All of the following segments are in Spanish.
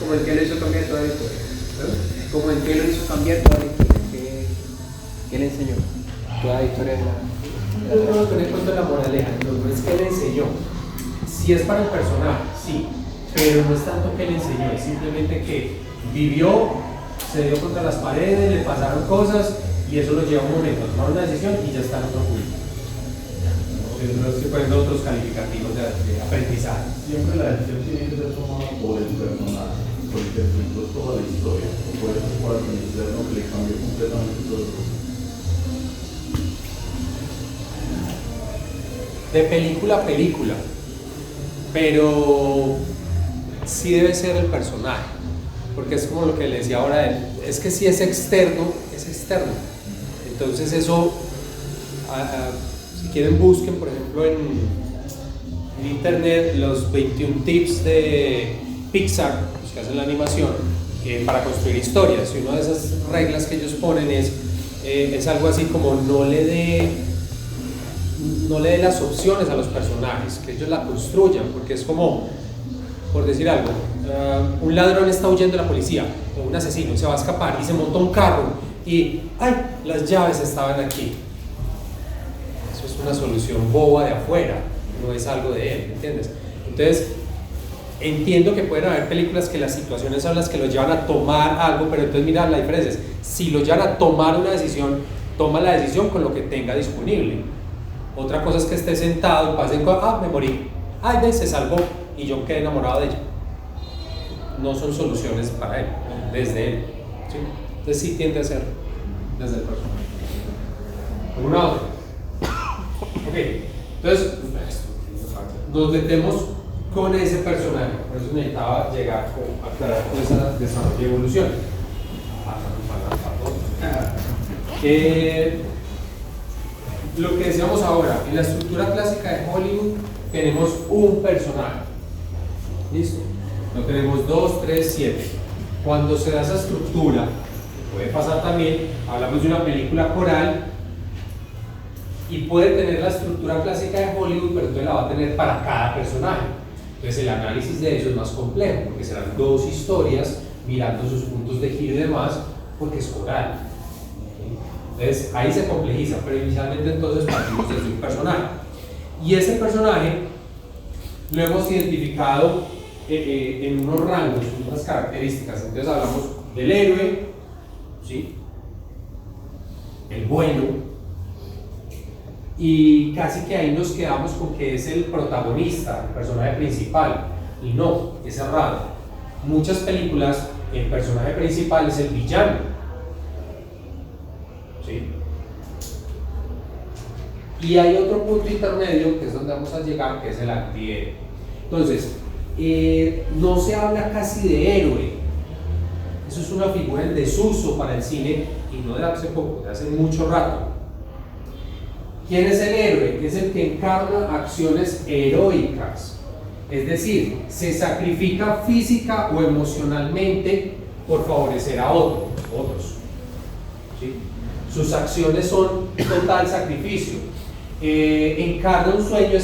Como el que lo hizo cambiar toda la historia. ¿No? Como el que lo hizo cambiar toda la historia. ¿Qué le enseñó? Toda la historia de la... Yo tengo que tener en cuenta la moraleja, no es que le enseñó. Si es para el personaje, sí, pero no es tanto que le enseñó, es simplemente que vivió, se dio contra las paredes, le pasaron cosas y eso lo lleva a un momento a tomar una decisión y ya está en otro punto. No estoy poniendo otros calificativos de aprendizaje. Siempre la decisión tiene que ser tomada por el personaje, porque afectó toda la historia, o puede ser para el externo que le cambió completamente todo el proceso. De película a película, pero sí debe ser el personaje, porque es como lo que le decía ahora a él, es que si es externo, es externo. Entonces eso, si quieren busquen por ejemplo en internet los 21 tips de Pixar, los que hacen la animación, para construir historias, y una de esas reglas que ellos ponen es algo así como no le dé las opciones a los personajes, que ellos la construyan, porque es como, por decir algo, un ladrón está huyendo de la policía, o un asesino, se va a escapar y se monta un carro y ¡ay! Las llaves estaban aquí. Eso es una solución boba de afuera, no es algo de él, ¿entiendes? Entonces, entiendo que pueden haber películas que las situaciones son las que lo llevan a tomar algo, pero entonces mira, la diferencia es, si lo llevan a tomar una decisión, toma la decisión con lo que tenga disponible. Otra cosa es que esté sentado y pasen cosas, me morí, ay, se salvó y yo quedé enamorado de ella. No son soluciones para él, desde él, ¿sí? Entonces sí tiende a ser desde el personaje. ¿Alguna otra? Ok, entonces nos metemos con ese personaje, por eso necesitaba llegar a aclarar toda esa desarrollo y evolución. Lo que decíamos ahora, en la estructura clásica de Hollywood tenemos un personaje, ¿listo? No tenemos 2, 3, 7. Cuando se da esa estructura, puede pasar también, hablamos de una película coral y puede tener la estructura clásica de Hollywood, pero entonces la va a tener para cada personaje. Entonces el análisis de eso es más complejo, porque serán dos historias mirando sus puntos de giro y demás, porque es coral. Entonces ahí se complejiza, pero inicialmente entonces partimos desde un personaje. Y ese personaje lo hemos identificado en unos rangos, en unas características. Entonces hablamos del héroe, ¿sí? El bueno, y casi que ahí nos quedamos con que es el protagonista, el personaje principal, y no, es errado. Muchas películas, el personaje principal es el villano, ¿sí? Y hay otro punto intermedio que es donde vamos a llegar, que es el antihéroe. Entonces, no se habla casi de héroe. Eso es una figura en desuso para el cine y no de hace poco, de hace mucho rato. ¿Quién es el héroe? Es el que encarna acciones heroicas, es decir, se sacrifica física o emocionalmente por favorecer a otros, ¿sí? Sus acciones son total sacrificio, encarna un sueño,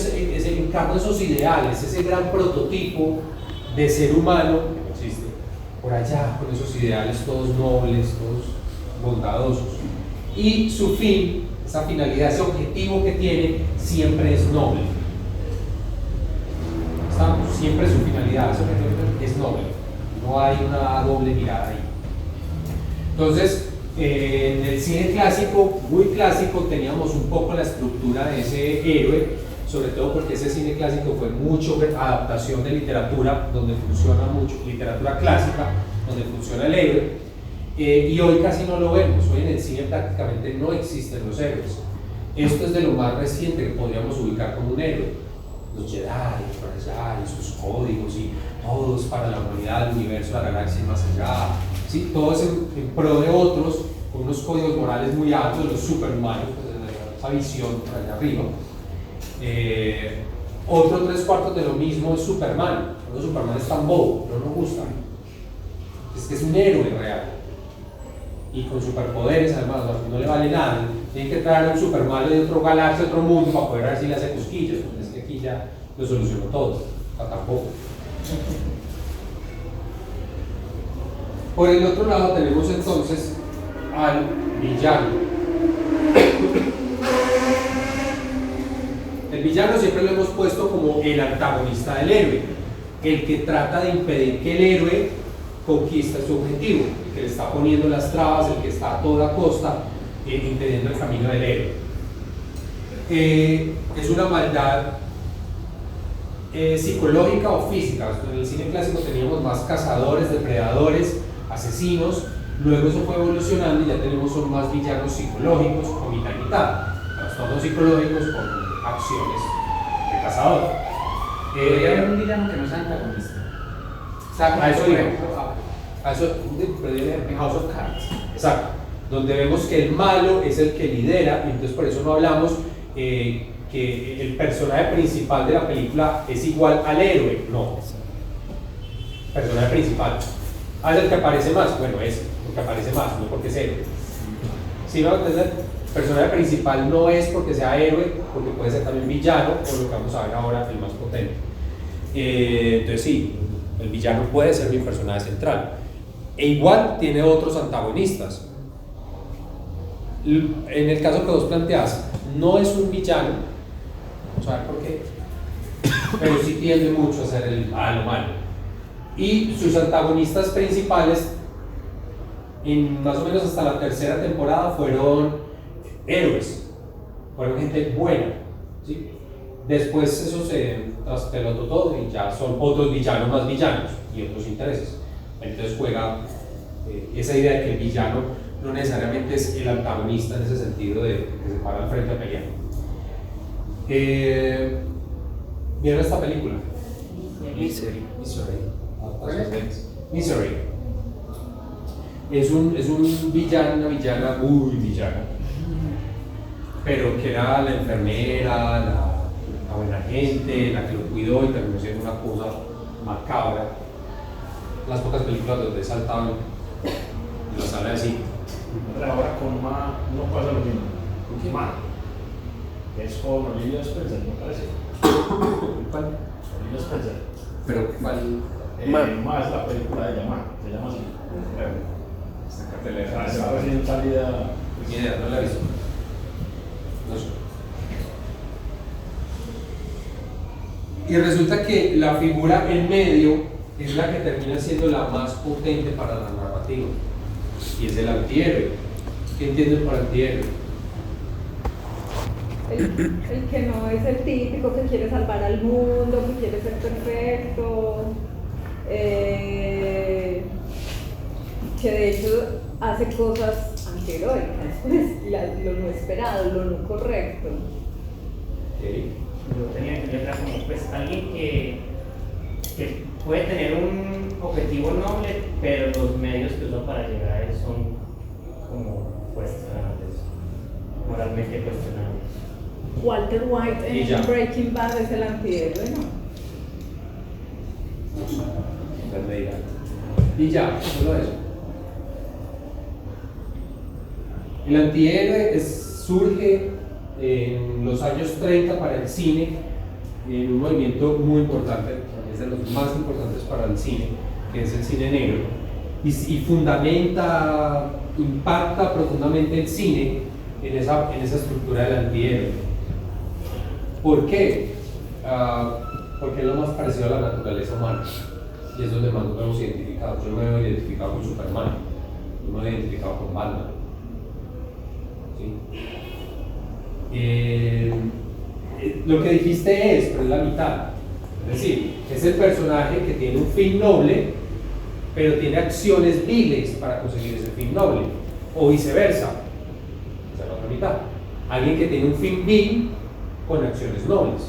encarna esos ideales, ese gran prototipo de ser humano que no existe por allá, con esos ideales todos nobles, todos bondadosos, y su fin, esa finalidad, ese objetivo que tiene, siempre es noble. Siempre su finalidad, ese objetivo es noble, no hay una doble mirada ahí. Entonces, en el cine clásico, muy clásico, teníamos un poco la estructura de ese héroe, sobre todo porque ese cine clásico fue mucho adaptación de literatura, donde funciona mucho, literatura clásica, donde funciona el héroe. Y hoy casi no lo vemos, hoy en el cine prácticamente no existen los héroes. Esto es de lo más reciente que podríamos ubicar como un héroe. Los Jedi, por allá, y sus códigos, y todos para la humanidad, el universo, la galaxia y más allá. ¿Sí? Todo es en pro de otros, con unos códigos morales muy altos, los superhumanos, pues, esa visión por allá arriba. Otro 3/4 de lo mismo es Superman. Superman es tan bobo, no nos gusta. Es que es un héroe real. Y con superpoderes, además, no le vale nada. Tienen que traer un Superman de otro galaxia, otro mundo, para poder ver si le hace cosquillas. Porque es que aquí ya lo solucionó todo. O sea, tampoco. Por el otro lado tenemos entonces al villano. El villano siempre lo hemos puesto como el antagonista del héroe, el que trata de impedir que el héroe conquista su objetivo, el que le está poniendo las trabas, el que está a toda costa impidiendo el camino del héroe. Es una maldad psicológica o física. En el cine clásico teníamos más cazadores, depredadores, asesinos. Luego eso fue evolucionando y ya son más villanos psicológicos o mitad y mitad, trastornos psicológicos con acciones de cazador. Podría haber un villano que no sea antagonista. Exacto, a eso digo. En House of Cards. Exacto, donde vemos que el malo es el que lidera, y entonces por eso no hablamos que el personaje principal de la película es igual al héroe, no. Personaje principal. ¿Es el que aparece más? Bueno, es el que aparece más, no porque sea héroe. ¿Sí me va a entender? El personaje principal no es porque sea héroe, porque puede ser también villano, o lo que vamos a ver ahora, el más potente. Entonces sí, el villano puede ser mi personaje central. E igual tiene otros antagonistas. En el caso que vos planteás, no es un villano, vamos a ver por qué, pero sí tiende mucho a ser a lo malo. Y sus antagonistas principales, más o menos hasta la tercera temporada, fueron héroes, fueron gente buena, ¿sí? Después eso se traspelotó todo y ya son otros villanos más villanos y otros intereses. Entonces juega esa idea de que el villano no necesariamente es el antagonista en ese sentido de que se para al frente a pelear. ¿Vieron esta película? Misery. Misery. Es un villano, una villana muy villana, pero que era la enfermera, la buena gente, la que lo cuidó y terminó siendo una cosa macabra. Las pocas películas donde saltaban y lo sale así. Pero ahora con Ma no pasa lo mismo. ¿Con Ma? Es con Olivia Spencer, me parece. ¿Cuál? Olivia Spencer. Pero ¿cuál? Ma es la película de Ma, se llama así. Esta cartelera. Está recién salida. Ni idea, no la he visto. No sé. Y resulta que la figura en medio es la que termina siendo la más potente para la narrativa, y es el antihéroe. ¿Qué entienden por antihéroe? El que no es el típico que quiere salvar al mundo, que quiere ser perfecto, que de hecho hace cosas antiheroicas, pues, lo no esperado, lo no correcto. Okay. Yo tenía que leer como pues alguien que puede tener un objetivo noble, pero los medios que usa para llegar a él son como cuestionables, moralmente cuestionables. Walter White Y ya. en Breaking Bad es el antihéroe, ¿no? Ustedes me dirán. Y ya, solo eso. El antihéroe surge en los años 30 para el cine, en un movimiento muy importante, es de los más importantes para el cine, que es el cine negro, y fundamenta, impacta profundamente el cine en esa estructura del antihéroe. ¿Por qué? Porque es lo más parecido a la naturaleza humana, y es donde más nos hemos identificado. Yo me he identificado con Superman, yo me he identificado con Batman. ¿Sí? Lo que dijiste pero es la mitad. Es decir, es el personaje que tiene un fin noble, pero tiene acciones viles para conseguir ese fin noble, o viceversa. Esa es la otra mitad. Alguien que tiene un fin vil con acciones nobles.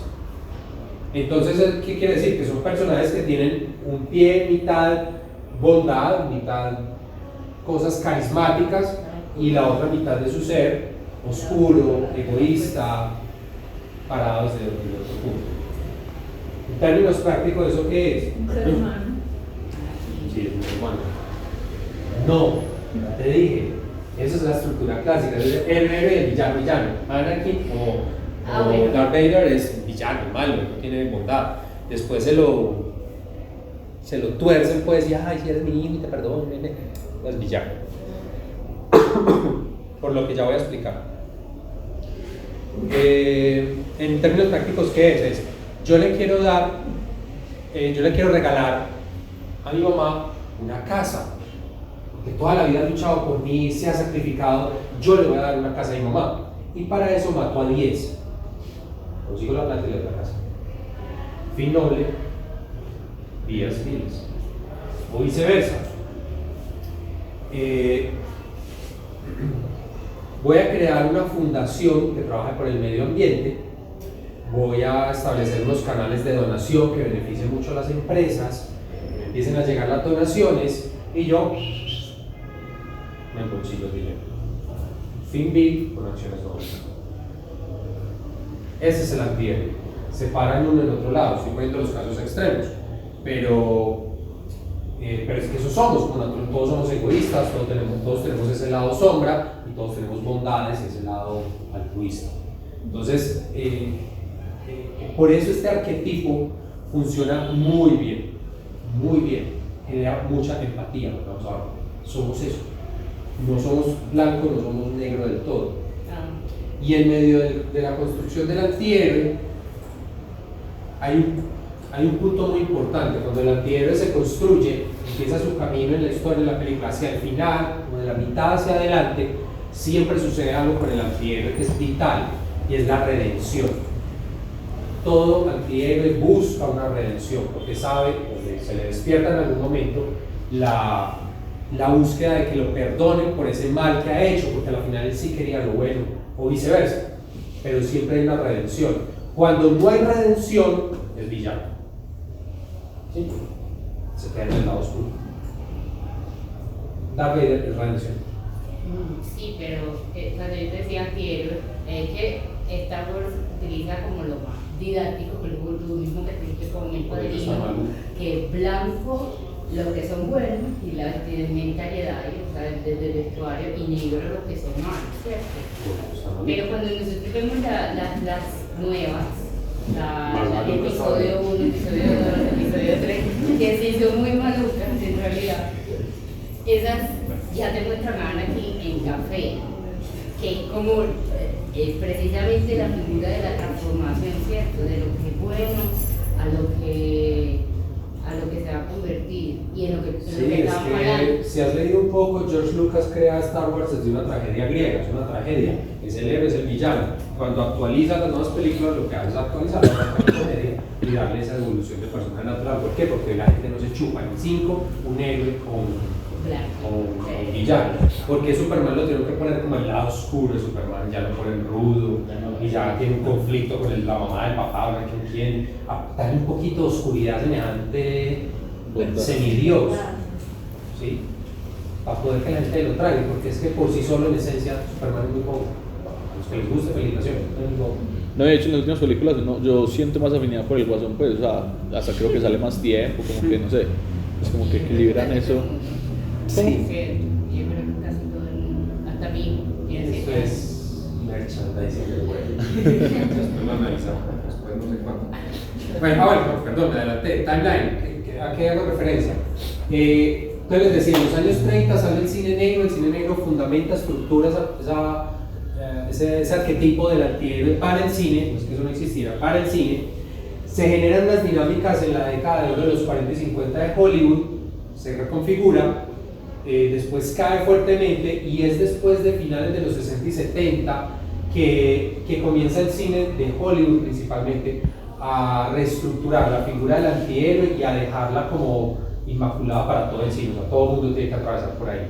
Entonces, ¿qué quiere decir? Que son personajes que tienen un pie, mitad bondad, mitad cosas carismáticas, y la otra mitad de su ser oscuro, egoísta, parado desde otro punto. En términos prácticos, ¿eso qué es? Un ser humano. Sí, es un ser humano. No, ya te dije, esa es la estructura clásica, es el héroe y el villano. Anakin o Bueno. Darth Vader es villano, malo, no tiene bondad. Después se lo se lo tuercen, pues, y ay, si eres mi hijo y te perdono, es villano. Por lo que ya voy a explicar. En términos prácticos, ¿qué es? Yo le quiero regalar a mi mamá una casa, que toda la vida ha luchado por mí, se ha sacrificado. Yo le voy a dar una casa a mi mamá, y para eso mato a 10, consigo la plata y le doy la casa. Fin noble, vías civiles, o viceversa. Voy a crear una fundación que trabaje por el medio ambiente, voy a establecer unos canales de donación que beneficien mucho a las empresas, que me empiecen a llegar las donaciones y yo me embolsillo el dinero. Fin bill con acciones nobles. Ese es el antihéroe. Se paran uno en otro lado, estoy poniendo los casos extremos, pero es que eso somos, como nosotros todos somos egoístas, todos tenemos ese lado sombra y todos tenemos bondades y ese lado altruista. Entonces, por eso este arquetipo funciona muy bien, genera mucha empatía. Vamos a ver, somos eso, no somos blanco, no somos negro del todo. Y en medio de la construcción del antihéroe hay un punto muy importante. Cuando el antihéroe se construye, empieza su camino en la historia de la película hacia el final, o de la mitad hacia adelante, siempre sucede algo con el antihéroe que es vital, y es la redención. Todo antihéroe busca una redención, porque sabe, o se le despierta en algún momento, la búsqueda de que lo perdonen por ese mal que ha hecho, porque al final él sí quería lo bueno, o viceversa, pero siempre hay una redención. Cuando no hay redención, es villano. ¿Sí? Se queda en el lado oscuro. Darth Vader es redención. Sí, pero cuando yo decía antihéroe, es que Star Wars utiliza como lo más didáctico, que lo mismo que tuviste con el padrino, que es blanco los que son buenos y la vestimenta hereditaria, o sea, desde el vestuario, y negro los que son malos, ¿cierto? Pero cuando nosotros vemos las nuevas, el episodio 1, episodio 2, episodio 3, que sí son muy malucas en realidad, esas ya te muestran aquí en Café, que es como precisamente la figura de la transformación, ¿cierto? De lo que es bueno a lo que se va a convertir y en lo que estaba hablando. Si has leído un poco, George Lucas crea Star Wars desde una tragedia griega, es una tragedia, es el héroe, es el villano. Cuando actualiza las nuevas películas, lo que hace es actualizar la comedia y darle esa evolución de personaje natural. ¿Por qué? Porque la gente no se chupa en 5 un héroe o un villano. Porque Superman lo tienen que poner como el lado oscuro de Superman, ya lo ponen rudo y ya tiene un conflicto con la mamá, el papá, no sé quién, darle un poquito de oscuridad semejante semidios, ¿sí? Para poder que la gente lo trague, porque es que por sí solo en esencia Superman es muy poco. A los que les guste, felicitaciones. No, de hecho en las últimas películas yo siento más afinidad por el Guasón, pues, o sea, hasta creo que sale más tiempo, como que no sé, es como que equilibran eso. Sí, yo creo que casi todo el mundo, hasta mí, Esto es merchandising del web. Después lo analizamos, después no sé cuánto. Bueno, perdón, me adelanté. Timeline, ¿a qué hago referencia? Entonces les decía, en los años 30 sale el cine negro fundamenta, estructura ese arquetipo del antihéroe para el cine, no es que eso no existiera, para el cine. Se generan unas dinámicas en la década de oro de los 40 y 50 de Hollywood, se reconfigura. Después cae fuertemente y es después de finales de los 60 y 70 que comienza el cine de Hollywood principalmente a reestructurar la figura del antihéroe y a dejarla como inmaculada para todo el cine, o sea, todo el mundo tiene que atravesar por ahí.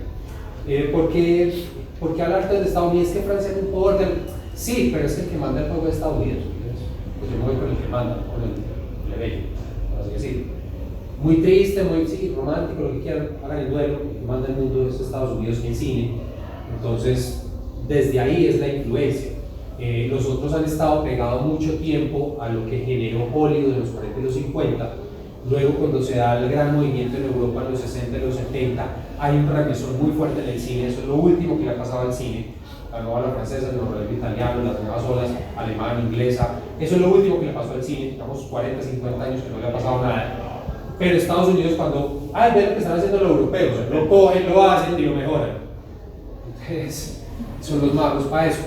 ¿Por qué hablar de Estados Unidos? Es que Francia no importa. Sí, pero es que el que manda el juego es Estados Unidos. Pues yo me voy con el que manda, con el plebeyo, por así decirlo. Muy triste, muy romántico, lo que quieran, hagan el duelo, el que manda el mundo es Estados Unidos en cine. Entonces, desde ahí es la influencia. Los otros han estado pegados mucho tiempo a lo que generó Hollywood en los 40 y los 50. Luego, cuando se da el gran movimiento en Europa en los 60 y los 70, hay un regreso muy fuerte en el cine. Eso es lo último que le ha pasado al cine. La nueva ola francesa, el nuevo italiano, las nuevas olas alemana, inglesa. Eso es lo último que le pasó al cine. Estamos 40, 50 años que no le ha pasado nada. Pero Estados Unidos cuando, ve lo que están haciendo los europeos, lo cogen, lo hacen y lo mejoran. Entonces, son los magos para eso,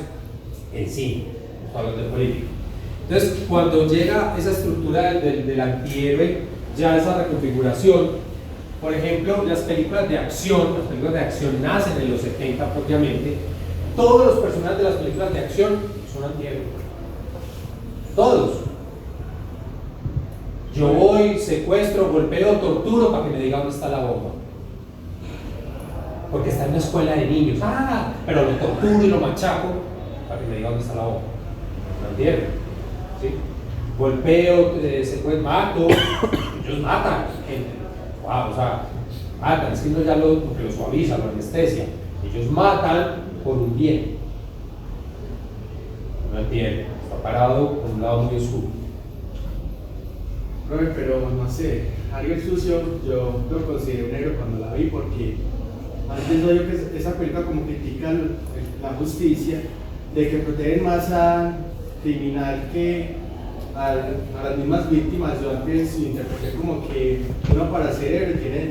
en sí, hablando de política. Entonces, cuando llega esa estructura del antihéroe, ya esa reconfiguración, por ejemplo, las películas de acción nacen en los 70 propiamente. Todos los personajes de las películas de acción son antihéroes. Todos. Yo voy, secuestro, golpeo, torturo para que me diga dónde está la bomba. Porque está en una escuela de niños. Pero lo torturo y lo machaco para que me diga dónde está la bomba. ¿No entienden? ¿Sí? Golpeo, secuestro, mato. Ellos matan gente. Wow, o sea, matan. Es que no ya porque lo suaviza, lo anestesia. Ellos matan por un bien. No entienden. Está parado por un lado muy oscuro. Profe, pero no sé, Ariel Sucio yo lo considero negro cuando la vi porque antes yo que esa película como critica la justicia de que protegen más al criminal que a las mismas víctimas. Yo antes interpreté como que uno para ser héroe tiene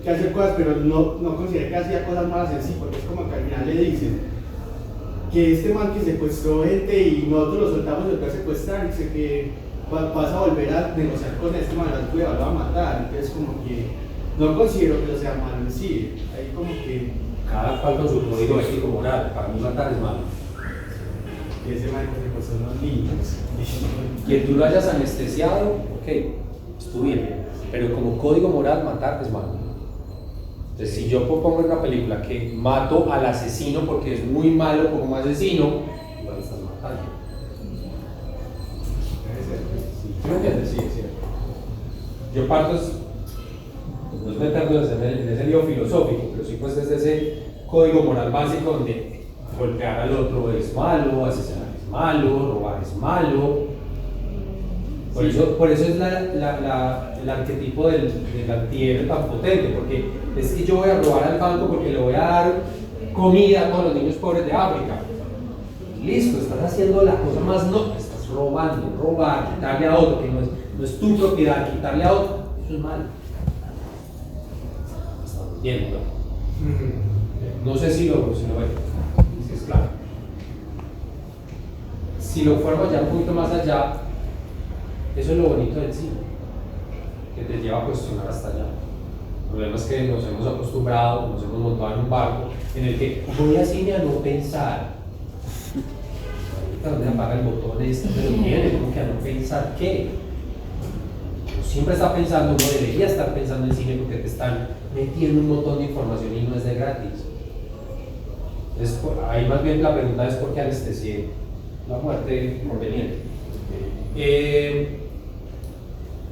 que hacer cosas, pero no consideré que hacía cosas malas en sí, porque es como que al final le dicen que este man que secuestró gente y nosotros lo soltamos después de secuestrar, dice que vas a volver a negociar con este man, lo va a matar. Entonces como que no considero que lo sea malo en sí, ahí como que cada cual con su código ético moral. Para mí matar es malo. ese man que secuestró a los niños. Que tú lo hayas anestesiado, ok, estuvo bien, pero como código moral matar es malo. Entonces si yo pongo en una película que mato al asesino porque es muy malo como asesino, igual estás matando. ¿Sí me entiendes? Sí, es cierto. Yo parto, no es meternos en ese lío filosófico, pero sí pues desde ese código moral básico donde golpear al otro es malo, asesinar es malo, robar es malo. Por eso es el arquetipo del antihéroe tan potente, porque es que yo voy a robar al banco porque le voy a dar comida a todos los niños pobres de África. Listo, estás haciendo la cosa más no, estás robando, robar, quitarle a otro, que no es tu propiedad, quitarle a otro, eso es malo. Estás mintiendo. No sé si lo ven, si es claro. Si lo fuéramos ya un poquito más allá, eso es lo bonito del cine, que te lleva a cuestionar hasta allá. El problema es que nos hemos acostumbrado, nos hemos montado en un barco en el que voy al cine a no pensar. Ahorita donde apaga el botón pero viene, como que a no pensar qué. Uno siempre está pensando, uno debería estar pensando en cine porque te están metiendo un montón de información y no es de gratis. Entonces, ahí más bien la pregunta es por qué anestesié la muerte conveniente.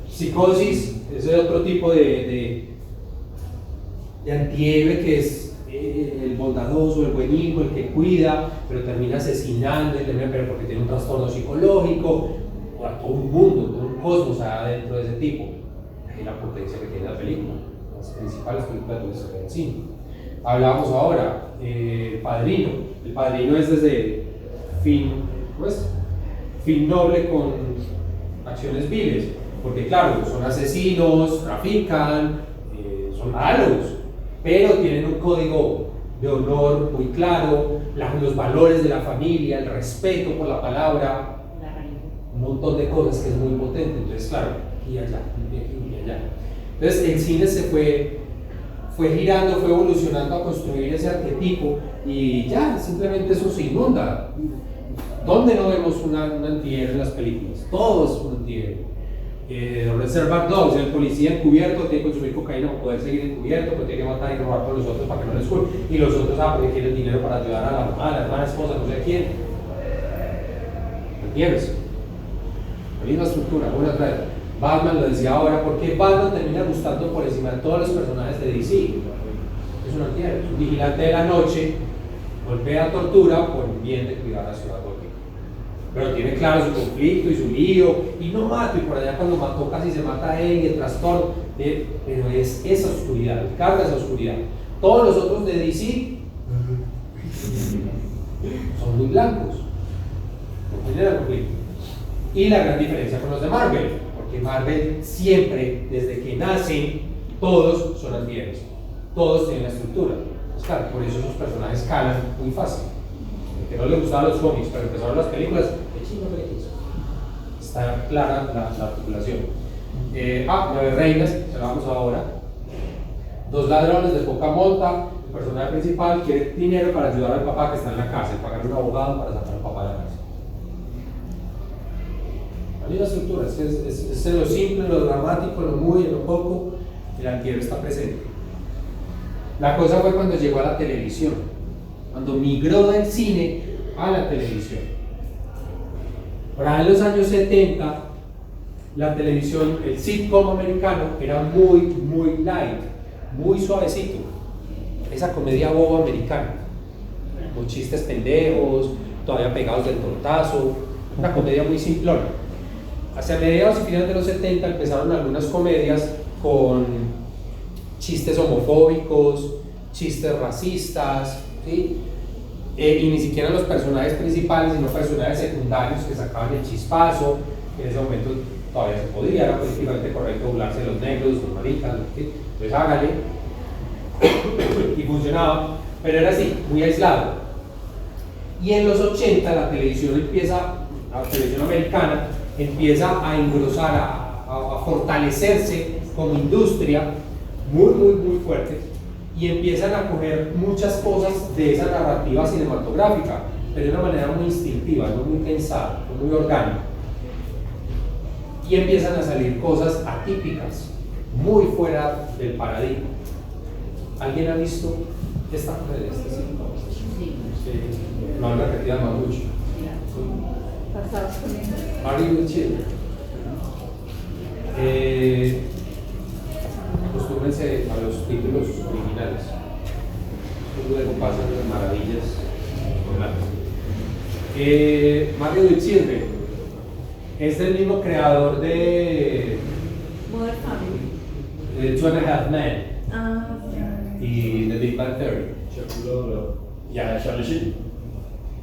Psicosis, ese es otro tipo de antihéroe que es el bondadoso, el buen hijo, el que cuida, pero termina asesinando, pero porque tiene un trastorno psicológico, o a todo un mundo, todo un cosmos adentro de ese tipo. Es la potencia que tiene la película, las principales películas de nuestra en cine. Hablábamos ahora, El Padrino. El Padrino es desde fin noble con acciones viles, porque claro, son asesinos, trafican, son malos, pero tienen un código de honor muy claro, los valores de la familia, el respeto por la palabra, un montón de cosas que es muy potente. Entonces claro, aquí y allá, aquí y allá. Entonces el cine se fue girando, fue evolucionando a construir ese arquetipo y ya, simplemente eso se inunda. ¿Dónde no vemos un antihéroe en las películas? Todo es un antihéroe. Reservoir Dogs, el policía encubierto tiene que consumir cocaína para poder seguir encubierto, pero tiene que matar y robar por los otros para que no les culpen. Y los otros, porque quieren dinero para ayudar a la mamá, a la hermana, esposa, no sé quién. ¿Entiendes? La misma estructura, una vez. Batman lo decía ahora, ¿por qué Batman termina gustando por encima de todos los personajes de DC? Es un antihéroe, es un vigilante de la noche, golpea, tortura por el bien de cuidar a la ciudad gótica. Pero tiene claro su conflicto y su lío, y no mato, y por allá cuando mató casi se mata a él, y el trastorno, pero es esa oscuridad, carga esa oscuridad. Todos los otros de DC son muy blancos, no generan conflicto. Y la gran diferencia con los de Marvel, porque porque Marvel siempre, desde que nacen, todos son antihéroes, todos tienen la estructura. Pues claro, por eso esos personajes calan muy fácil. El que no le gustaban los cómics, pero empezaron las películas, qué chingo películas. Está clara la articulación. 9 reinas, se la vamos ahora. 2 ladrones de poca monta. El personaje principal quiere dinero para ayudar al papá que está en la cárcel, pagar un abogado para sacar al papá de la cárcel. Hay una estructura, es en lo simple, en lo dramático, en lo muy, en lo poco, el antihéroe está presente. La cosa fue cuando llegó a la televisión, cuando migró del cine a la televisión. Ahora, en los años 70, la televisión, el sitcom americano era muy light, muy suavecito. Esa comedia boba americana, con chistes pendejos, todavía pegados del tortazo, una comedia muy simplona. Hacia mediados y finales de los 70 empezaron algunas comedias con chistes homofóbicos, chistes racistas, ¿sí? Y ni siquiera los personajes principales, sino personajes secundarios que sacaban el chispazo. En ese momento todavía se podía, era políticamente correcto burlarse de los negros, los maricas, ¿sí? Entonces hágale. Y funcionaba, pero era así, muy aislado. Y en los 80 la televisión americana empieza a engrosar, a fortalecerse como industria muy fuerte, y empiezan a coger muchas cosas de esa narrativa cinematográfica, pero de una manera muy instintiva, no muy pensada, no muy orgánica. Y empiezan a salir cosas atípicas, muy fuera del paradigma. ¿Alguien ha visto esta comedia? Lo han repetido más mucho. Pasados con eso. Married with Children. Acostúmbrense a los títulos originales. Luego pasan las maravillas. Married with Children es del mismo creador de Modern Family. Two and a Half Men y The Big Bang Theory. Ya, Charlie Sheen.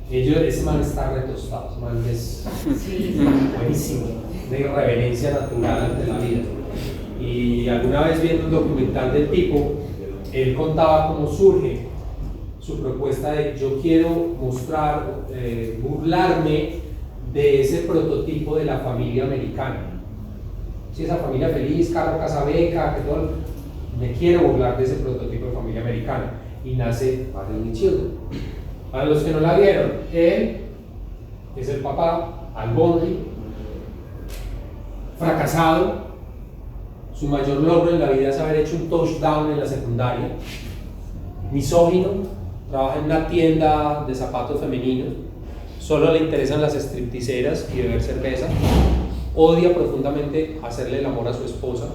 Ese man está retostado, ese man es buenísimo, de irreverencia natural ante la vida. Y alguna vez viendo un documental del tipo, él contaba cómo surge su propuesta de yo quiero mostrar, burlarme de ese prototipo de la familia americana. Si esa familia feliz, carro, casa, beca, que todo, me quiero burlar de ese prototipo de familia americana. Y nace Married with Children. Para los que no la vieron, él es el papá, Al Bundy, fracasado. Su mayor logro en la vida es haber hecho un touchdown en la secundaria. Misógino, trabaja en una tienda de zapatos femeninos. Solo le interesan las stripteaseras y beber cerveza. Odia profundamente hacerle el amor a su esposa.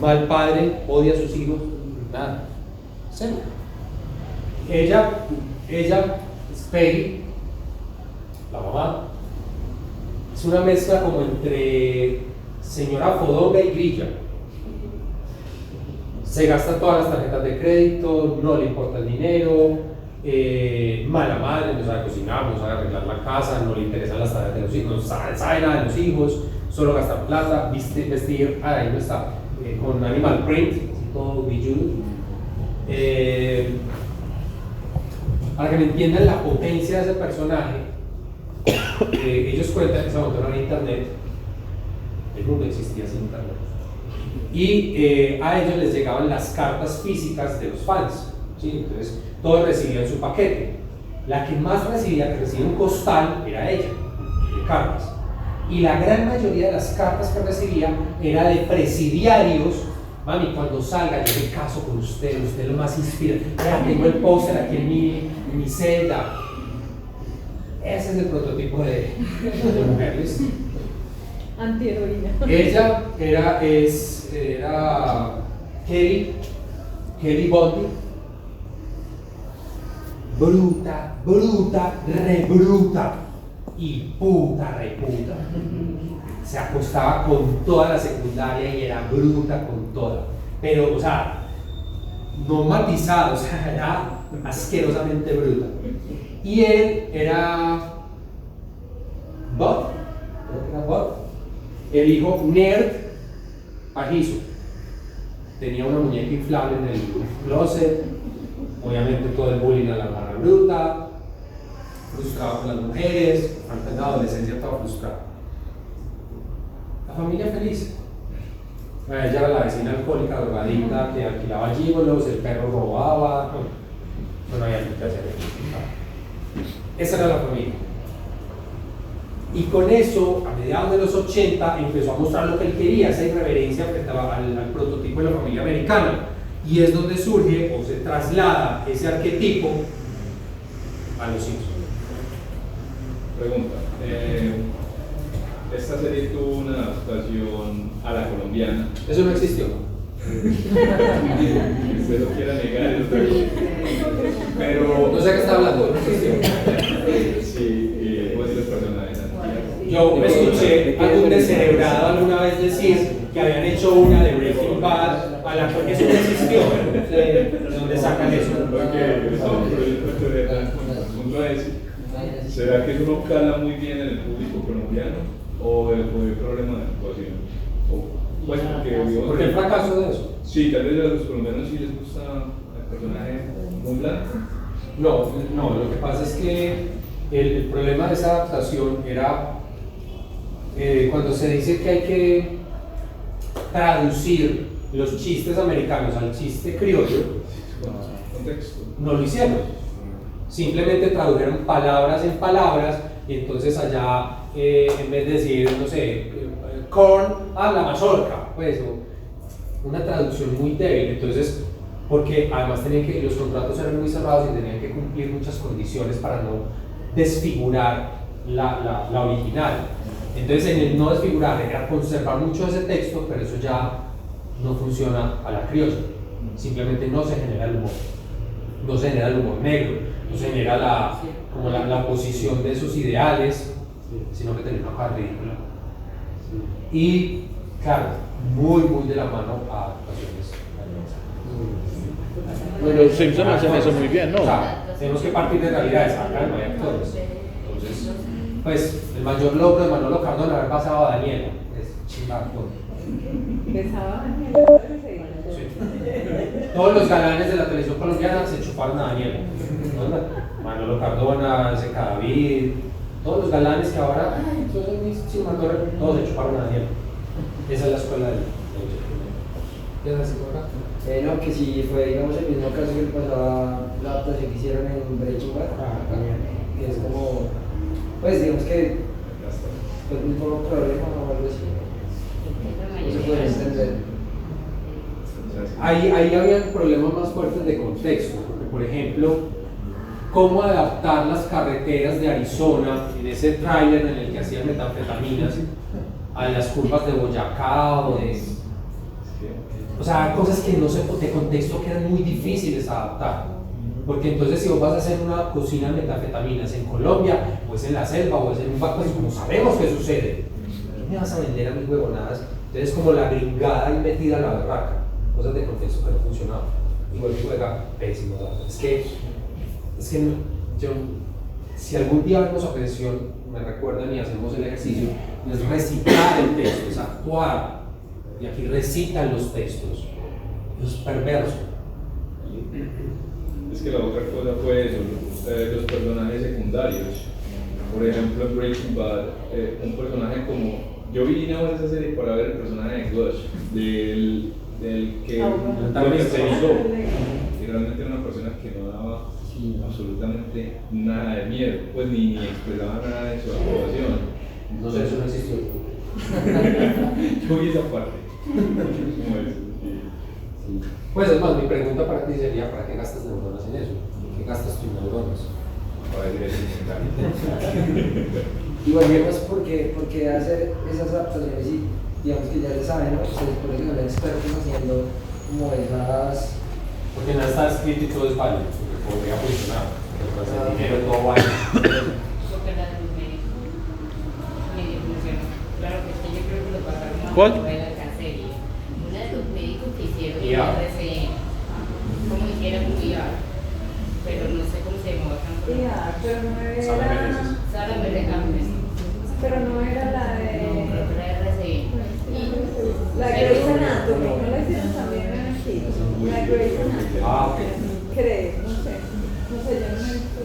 Mal padre, odia a sus hijos. Nada. Cero. Ella es Peggy, la mamá. Es una mezcla como entre señora fodonga y grilla. Se gasta todas las tarjetas de crédito, no le importa el dinero, mala madre, no sabe cocinar, no sabe arreglar la casa, no le interesan las tareas de los hijos, no sabe nada de los hijos, solo gasta plata, vestir, ahí no está, con animal print, todo billudo. Para que me entiendan la potencia de ese personaje, ellos cuentan que se montaron en internet, el mundo existía sin internet, y a ellos les llegaban las cartas físicas de los fans, ¿sí? Entonces todos recibían su paquete. La que más recibía, que recibía un costal, era ella, de cartas, y la gran mayoría de las cartas que recibía era de presidiarios. Mami, cuando salga yo me caso con usted, usted lo más inspira. Vea, tengo el póster aquí en mi celda. Ese es el prototipo de mujer, ¿listo? Antiheroína. Ella era Kelly Bundy. Bruta, re bruta. Y puta, re puta. Se acostaba con toda la secundaria y era bruta con toda. Pero, o sea, no matizado, o sea, era asquerosamente bruta. Y él era Bob, el hijo nerd pajizo. Tenía una muñeca inflable en el closet, obviamente todo el bullying a la barra bruta, frustrado con las mujeres, en la adolescencia estaba frustrado. La familia feliz. Ella era la vecina alcohólica, drogadicta, que alquilaba gigolos, el perro robaba, no había nada que hacer. Esa era la familia. Y con eso, a mediados de los 80, empezó a mostrar lo que él quería, esa irreverencia frente al prototipo de la familia americana. Y es donde surge o se traslada ese arquetipo a los Simpsons. Pregunta. Esta serie tuvo una adaptación a la colombiana. Eso no existió. Usted lo quiera negar, pero no sé qué está hablando, no existió. Sí, pues los personajes. Yo me escuché a un descerebrado alguna vez decir que habían hecho una de Breaking Bad a la cual eso no existió. ¿De dónde sacan eso? ¿Será que eso no cala muy bien en el público colombiano? ¿O hay problema de actuación? Pues porque el fracaso de eso. Sí, tal vez a los colombianos sí les gusta el personaje muy blanco. No, lo que pasa es que el problema de esa adaptación era cuando se dice que hay que traducir los chistes americanos al chiste criollo, no lo hicieron. Simplemente tradujeron palabras en palabras y entonces allá en vez de decir, no sé, corn a la mazorca, pues una traducción muy débil. Entonces, porque además los contratos eran muy cerrados y tenían que cumplir muchas condiciones para no desfigurar la original. Entonces, en el no desfigurar era conservar mucho ese texto, pero eso ya no funciona a la criolla. Simplemente no se genera el humor. No se genera el humor negro, no se genera la posición de esos ideales, sino que tenía una cosa ridícula. Y, claro, muy de la mano a actuaciones. Bueno, los Simpsons hacen eso muy bien, ¿no? O sea, tenemos que partir de realidades, acá no hay actores. Entonces, pues, el mayor logro de Manolo Cardona haber pasado a Daniela es chingar todo. Besaba a Daniela. Sí. Todos los galanes de la televisión colombiana se chuparon a Daniela. Manolo Cardona, S.K. David, todos los galanes que ahora, todos se chuparon a Daniela. Esa es la escuela de ¿qué haces por acá? No, que si fue, digamos, el mismo caso que pasaba la adaptación que hicieron en Breaking Bad, que es como, pues digamos que fue un poco problema o algo así, no se puede entender. Ahí había problemas más fuertes de contexto, porque por ejemplo, cómo adaptar las carreteras de Arizona en ese tráiler en el que hacían metanfetaminas a las curvas de Boyacá o sea, cosas que no se de contexto que eran muy difíciles adaptar. Porque entonces si vos vas a hacer una cocina de metanfetaminas en Colombia, o es en la selva, o es en un barco, pues como sabemos que sucede, ¿qué me vas a vender a mis huevonadas? Entonces como la gringada ahí metida a la berraca, cosas de contexto que no funcionaban. Igual juega pésimo. Es que yo, si algún día vemos a pensión, me recuerdan y hacemos el ejercicio, no es recitar el texto, es actuar. Y aquí recitan los textos. Eso es perverso. Es que la otra cosa fue eso, los personajes secundarios. Por ejemplo, en Breaking Bad, un personaje como. Yo vine a ver esa serie para ver el personaje de Gus, del que protagonizó. Y realmente era una persona que no daba absolutamente nada de miedo, pues ni expresaba nada de su actuación. No sé, eso no existió. Yo vi esa parte. ¿Cómo es? Sí. Pues es más, mi pregunta para ti sería: ¿para qué gastas neuronas en eso? ¿Qué gastas tus neuronas? Para decir eso. Y volvemos porque hacer esas adaptaciones y digamos que ya se saben, ¿no? Se supone que son expertos haciendo como esas. Porque nada está escrito y todo es válido, porque podría funcionar. Porque el dinero todo vale. Porque la de los médicos medio funcionó. Claro que sí, yo creo que lo pasaron a ¿Cuál? la novela de serie. Una de los médicos que hicieron el IA. RCN, como hicieron un IA, pero no sé cómo se llamaba tanto. Ya, pero no Sara era. Meneses. Sara Meneses. Pero no era la de. La RCN. La Grey's Anatomy, ¿no la hicieron también aquí? La Grey's Anatomy. Ah, ok. Creo, no sé, yo no me he visto.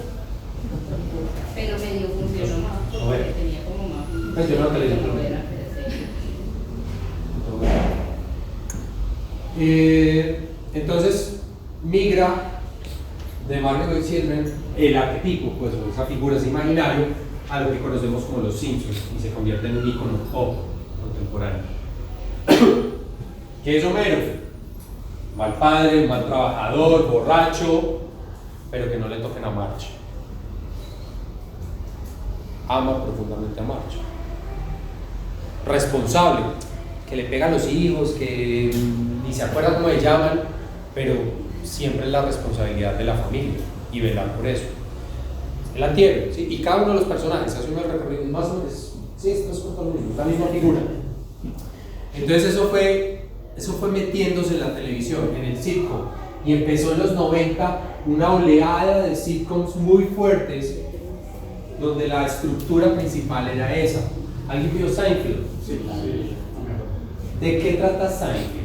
Pero medio funcionó más A porque ver. tenía como más. Pues yo no te leí. novela, pero sí. Entonces migra de Marvel y Silver el arquetipo, pues o esa figura, ese imaginario, a lo que conocemos como los Simpsons y se convierte en un ícono pop contemporáneo. ¿Qué es Homero? Mal padre, mal trabajador, borracho, pero que no le toquen a Marge. Ama profundamente a Marge. Responsable, que le pega a los hijos, que ni se acuerda cómo le llaman, pero siempre es la responsabilidad de la familia y velar por eso. El antihéroe, ¿sí? Y cada uno de los personajes hace unos recorridos más o menos, sí, esto es todo lo mismo, la misma figura. Entonces eso fue metiéndose en la televisión, en el sitcom, y empezó en los 90 una oleada de sitcoms muy fuertes, donde la estructura principal era esa. ¿Alguien vio Seinfeld? Sí. ¿De qué trata Seinfeld?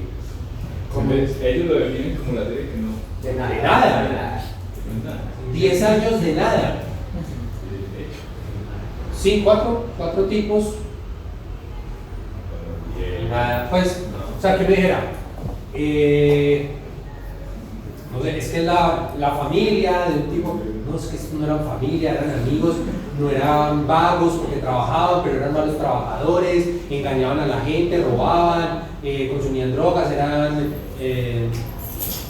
Ellos lo definen como la serie que no. De nada. 10 años de nada. Sí, cuatro tipos. Nada, pues, o sea, que me dijera, no sé, es que la familia de un tipo, no, es que esto no eran familia, eran amigos, no eran vagos porque trabajaban, pero eran malos trabajadores, engañaban a la gente, robaban, consumían drogas, eran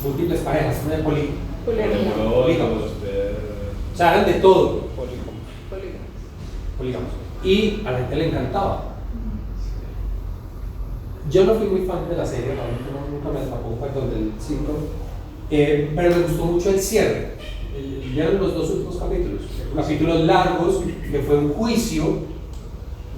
múltiples parejas, ¿no? Polígamos. O sea, eran de todo. Polígamos. Y a la gente le encantaba. Yo no fui muy fan de la serie, realmente nunca me atrapó, perdón, del sitcom, pero me gustó mucho el cierre. Vieron los dos últimos capítulos largos, que fue un juicio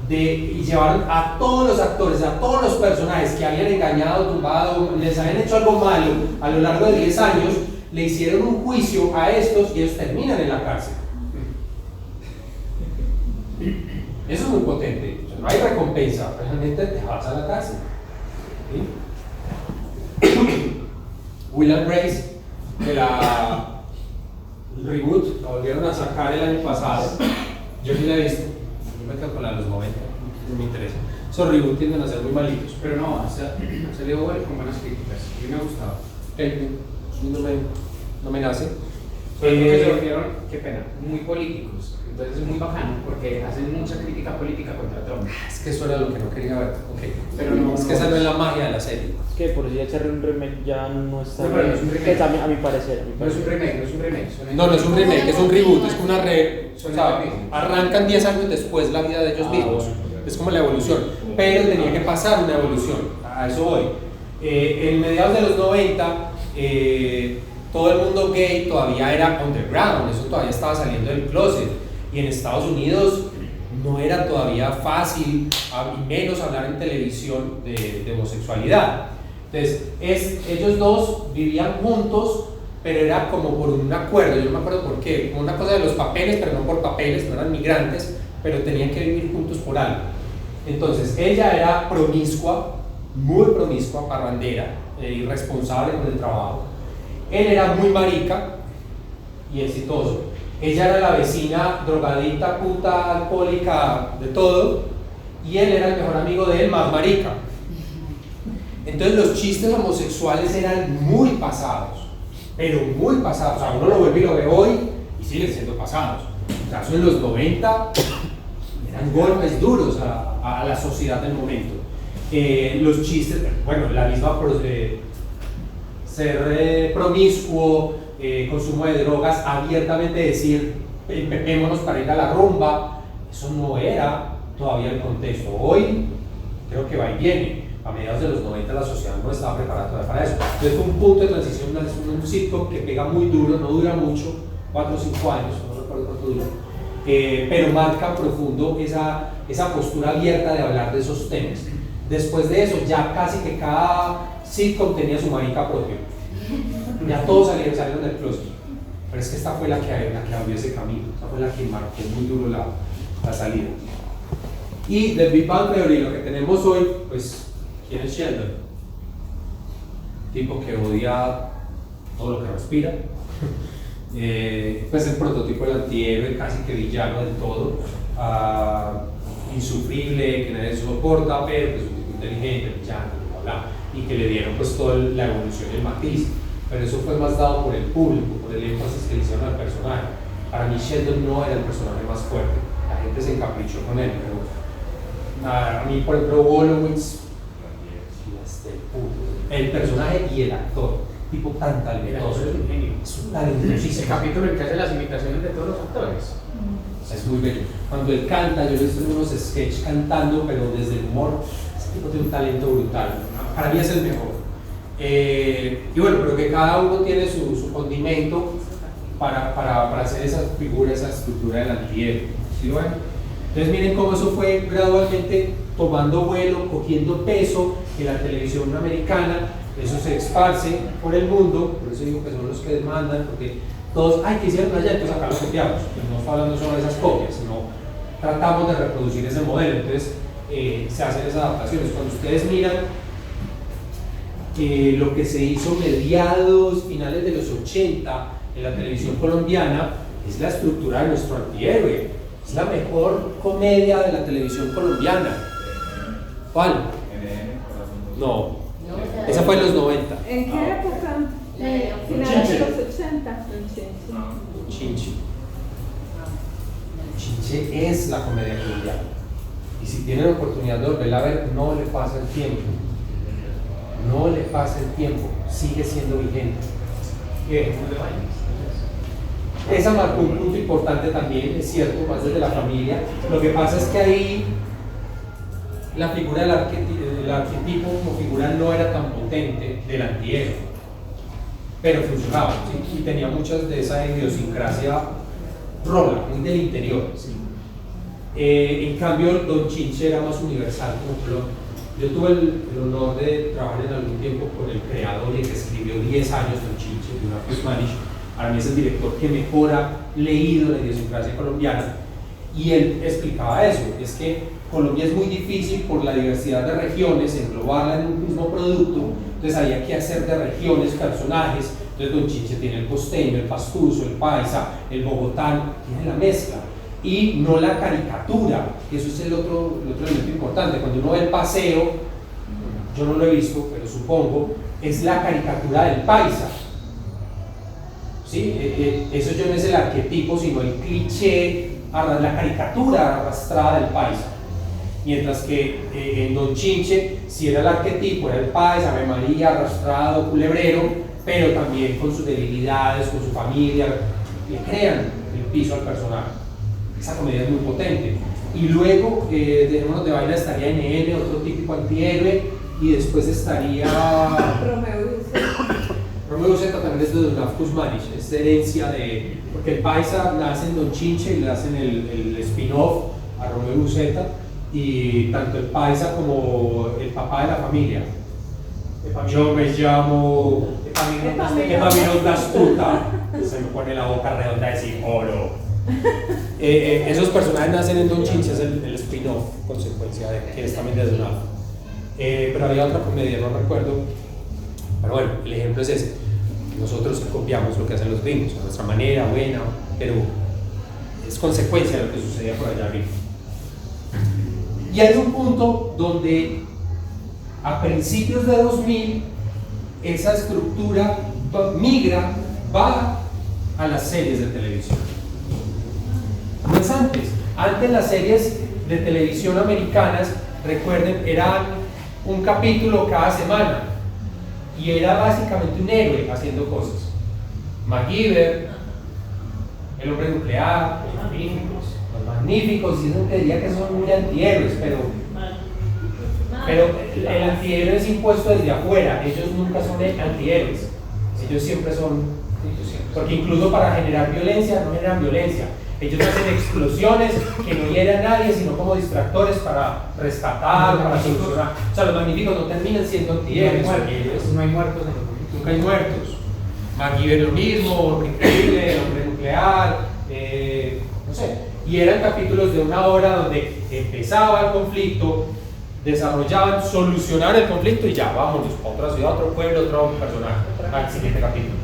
y llevaron a todos los actores, a todos los personajes que habían engañado, tumbado, les habían hecho algo malo a lo largo de 10 años, le hicieron un juicio a estos y ellos terminan en la cárcel. Eso es muy potente, o sea, no hay recompensa, realmente te vas a la cárcel. ¿Sí? Will and Grace, de la reboot, la volvieron a sacar el año pasado. Yo sí la he visto, yo me quedo con la de los 90, no me interesa. Esos reboots tienden a ser muy malitos. Pero no, ha salido bueno con buenas críticas. A mí me ha gustado. No me nace. Pero creo que se volvieron, qué pena, muy políticos. Entonces es muy bacano porque hacen mucha crítica política contra Trump. Es que eso era lo que no quería ver. Okay. Pero no, es que esa no es la magia de la serie. Es que por si echarle un remake ya no está No, pero no es un remake. a mi parecer. No es un remake. No es un remake, es un reboot, es una o sea, arrancan 10 años después la vida de ellos mismos. Es como la evolución. Pero tenía que pasar una evolución. A eso voy. En mediados de los 90, todo el mundo gay todavía era underground, eso todavía estaba saliendo del closet. Y en Estados Unidos no era todavía fácil, y menos hablar en televisión de homosexualidad. Entonces, ellos dos vivían juntos, pero era como por un acuerdo, yo no me acuerdo por qué, como una cosa de los papeles, pero no por papeles, no eran migrantes, pero tenían que vivir juntos por algo. Entonces, ella era promiscua, muy promiscua, parrandera, irresponsable con el trabajo. Él era muy marica y exitoso. Ella era la vecina drogadita, puta, alcohólica, de todo, y él era el mejor amigo de él, más marica. Entonces los chistes homosexuales eran muy pasados, pero muy pasados. O sea, uno lo vuelve y lo ve hoy y siguen siendo pasados. O sea, eso en los 90 eran golpes duros a la sociedad del momento. Los chistes, bueno, la misma ser promiscuo, consumo de drogas, abiertamente decir empepémonos para ir a la rumba, eso no era todavía el contexto. Hoy creo que va y viene. A mediados de los 90 la sociedad no estaba preparada todavía para eso. Entonces fue un punto de transición, un sitcom que pega muy duro, no dura mucho, 4 o 5 años, no recuerdo cuánto dura, pero marca profundo esa postura abierta de hablar de esos temas. Después de eso, ya casi que cada sitcom tenía su marica propio. Ya todos salieron del closet. Pero es que esta fue la que abrió ese camino, esta fue la que marcó muy duro la salida. Y del Big Bang Theory, lo que tenemos hoy, pues ¿Quién es Sheldon? Tipo que odia todo lo que respira. Pues el prototipo del antihéroe, casi que villano del todo, insufrible, que nadie soporta, pero pues un tipo inteligente, brillante, bla, bla, y que le dieron pues toda la evolución y el matiz. Pero eso fue más dado por el público, por el énfasis que le hicieron al personaje. Para mí Sheldon no era el personaje más fuerte, la gente se encaprichó con él, pero a mí por ejemplo Wolowitz, el personaje y el actor, tipo tan talentoso, es un talentosísimo. El capítulo en que hace las imitaciones de todos los actores. Es muy bello. Cuando él canta, yo le he visto unos sketches cantando, pero desde el humor, ese tipo tiene un talento brutal. Para mí es el mejor. Y bueno, pero que cada uno tiene su condimento para hacer esa figura, esa estructura del antihéroe. ¿Sí lo ven? Entonces miren cómo eso fue gradualmente tomando vuelo, cogiendo peso en la televisión americana. Eso se esparce por el mundo, por eso digo que son los que demandan, porque todos, ay, ¿qué hicieron allá? Entonces acá lo copiamos. No estoy hablando solo de esas copias, sino tratamos de reproducir ese modelo. Entonces se hacen esas adaptaciones. Cuando ustedes miran lo que se hizo mediados, finales de los 80 en la televisión colombiana, es la estructura de nuestro antihéroe. Es la mejor comedia de la televisión colombiana. ¿Cuál? No. Esa fue en los 90. ¿En qué época? Finales de los 80. Chinche. Chinche es la comedia colombiana. Y si tienen la oportunidad de volverla a ver, no le pasa el tiempo. No le pasa el tiempo. Sigue siendo vigente. Esa marcó un punto importante también, es cierto, más desde la familia. Lo que pasa es que ahí la figura del arquetipo como figura no era tan potente del antihéroe, pero funcionaba, ¿sí? Y tenía muchas de esa idiosincrasia rola, muy del interior, ¿sí? En cambio Don Chinche era más universal como plot. Yo tuve el honor de trabajar en algún tiempo con el creador y el que escribió 10 años Don Chinche, de una Spanish. Para mí es el director que mejor ha leído la idiosincrasia colombiana, y él explicaba eso, es que Colombia es muy difícil por la diversidad de regiones, englobarla en un mismo producto, entonces había que hacer de regiones personajes. Entonces Don Chinche tiene el costeño, el pastuso, el paisa, el bogotano, tiene la mezcla y no la caricatura, que eso es el otro elemento importante. Cuando uno ve el paseo, yo no lo he visto, pero supongo, es la caricatura del paisa. ¿Sí? Eso ya no es el arquetipo, sino el cliché, la caricatura arrastrada del paisa. Mientras que en Don Chinche, si era el arquetipo, era el paisa, Ave María, arrastrado, culebrero, pero también con sus debilidades, con su familia, le crean el piso al personaje. Esa comedia es muy potente. Y luego, dejémonos de vaina, estaría NN, otro típico antihéroe, y después estaría Romeo y Zeta también es de Don Kuzmanic, es herencia de, porque el paisa nace en Don Chinche y le hacen el spin-off a Romeo y Zeta, y tanto el paisa como el papá de la familia. Yo me llamo Epaminondas Dastuta, se me pone la boca redonda de decir oro. Esos personajes nacen en Don Chinche, es el spin-off, consecuencia de que es también de Don pero había otra comedia, no recuerdo. Pero bueno, el ejemplo es ese. Nosotros copiamos lo que hacen los gringos, a nuestra manera, buena, pero es consecuencia de lo que sucedía por allá arriba. Y hay un punto donde a principios de 2000 esa estructura migra, va a las series de televisión. No es antes. Antes las series de televisión americanas, recuerden, eran un capítulo cada semana y era básicamente un héroe haciendo cosas. MacGyver, el hombre nuclear, los magníficos, y eso que diría que son muy antihéroes, pero el antihéroe es impuesto desde afuera, ellos nunca son antihéroes, ellos siempre son, porque incluso para generar violencia no generan violencia. Ellos hacen explosiones que no hieren a nadie, sino como distractores para rescatar, para solucionar. O sea, los magníficos no terminan siendo antihéroes. No hay muertos en los magníficos. Nunca hay muertos. MacGyver lo mismo, Hombre Increíble, el Hombre Nuclear, no sé. Y eran capítulos de 1 hora donde empezaba el conflicto, desarrollaban, solucionaban el conflicto y ya, vámonos, a otra ciudad, otro pueblo, otro personaje, al siguiente capítulo.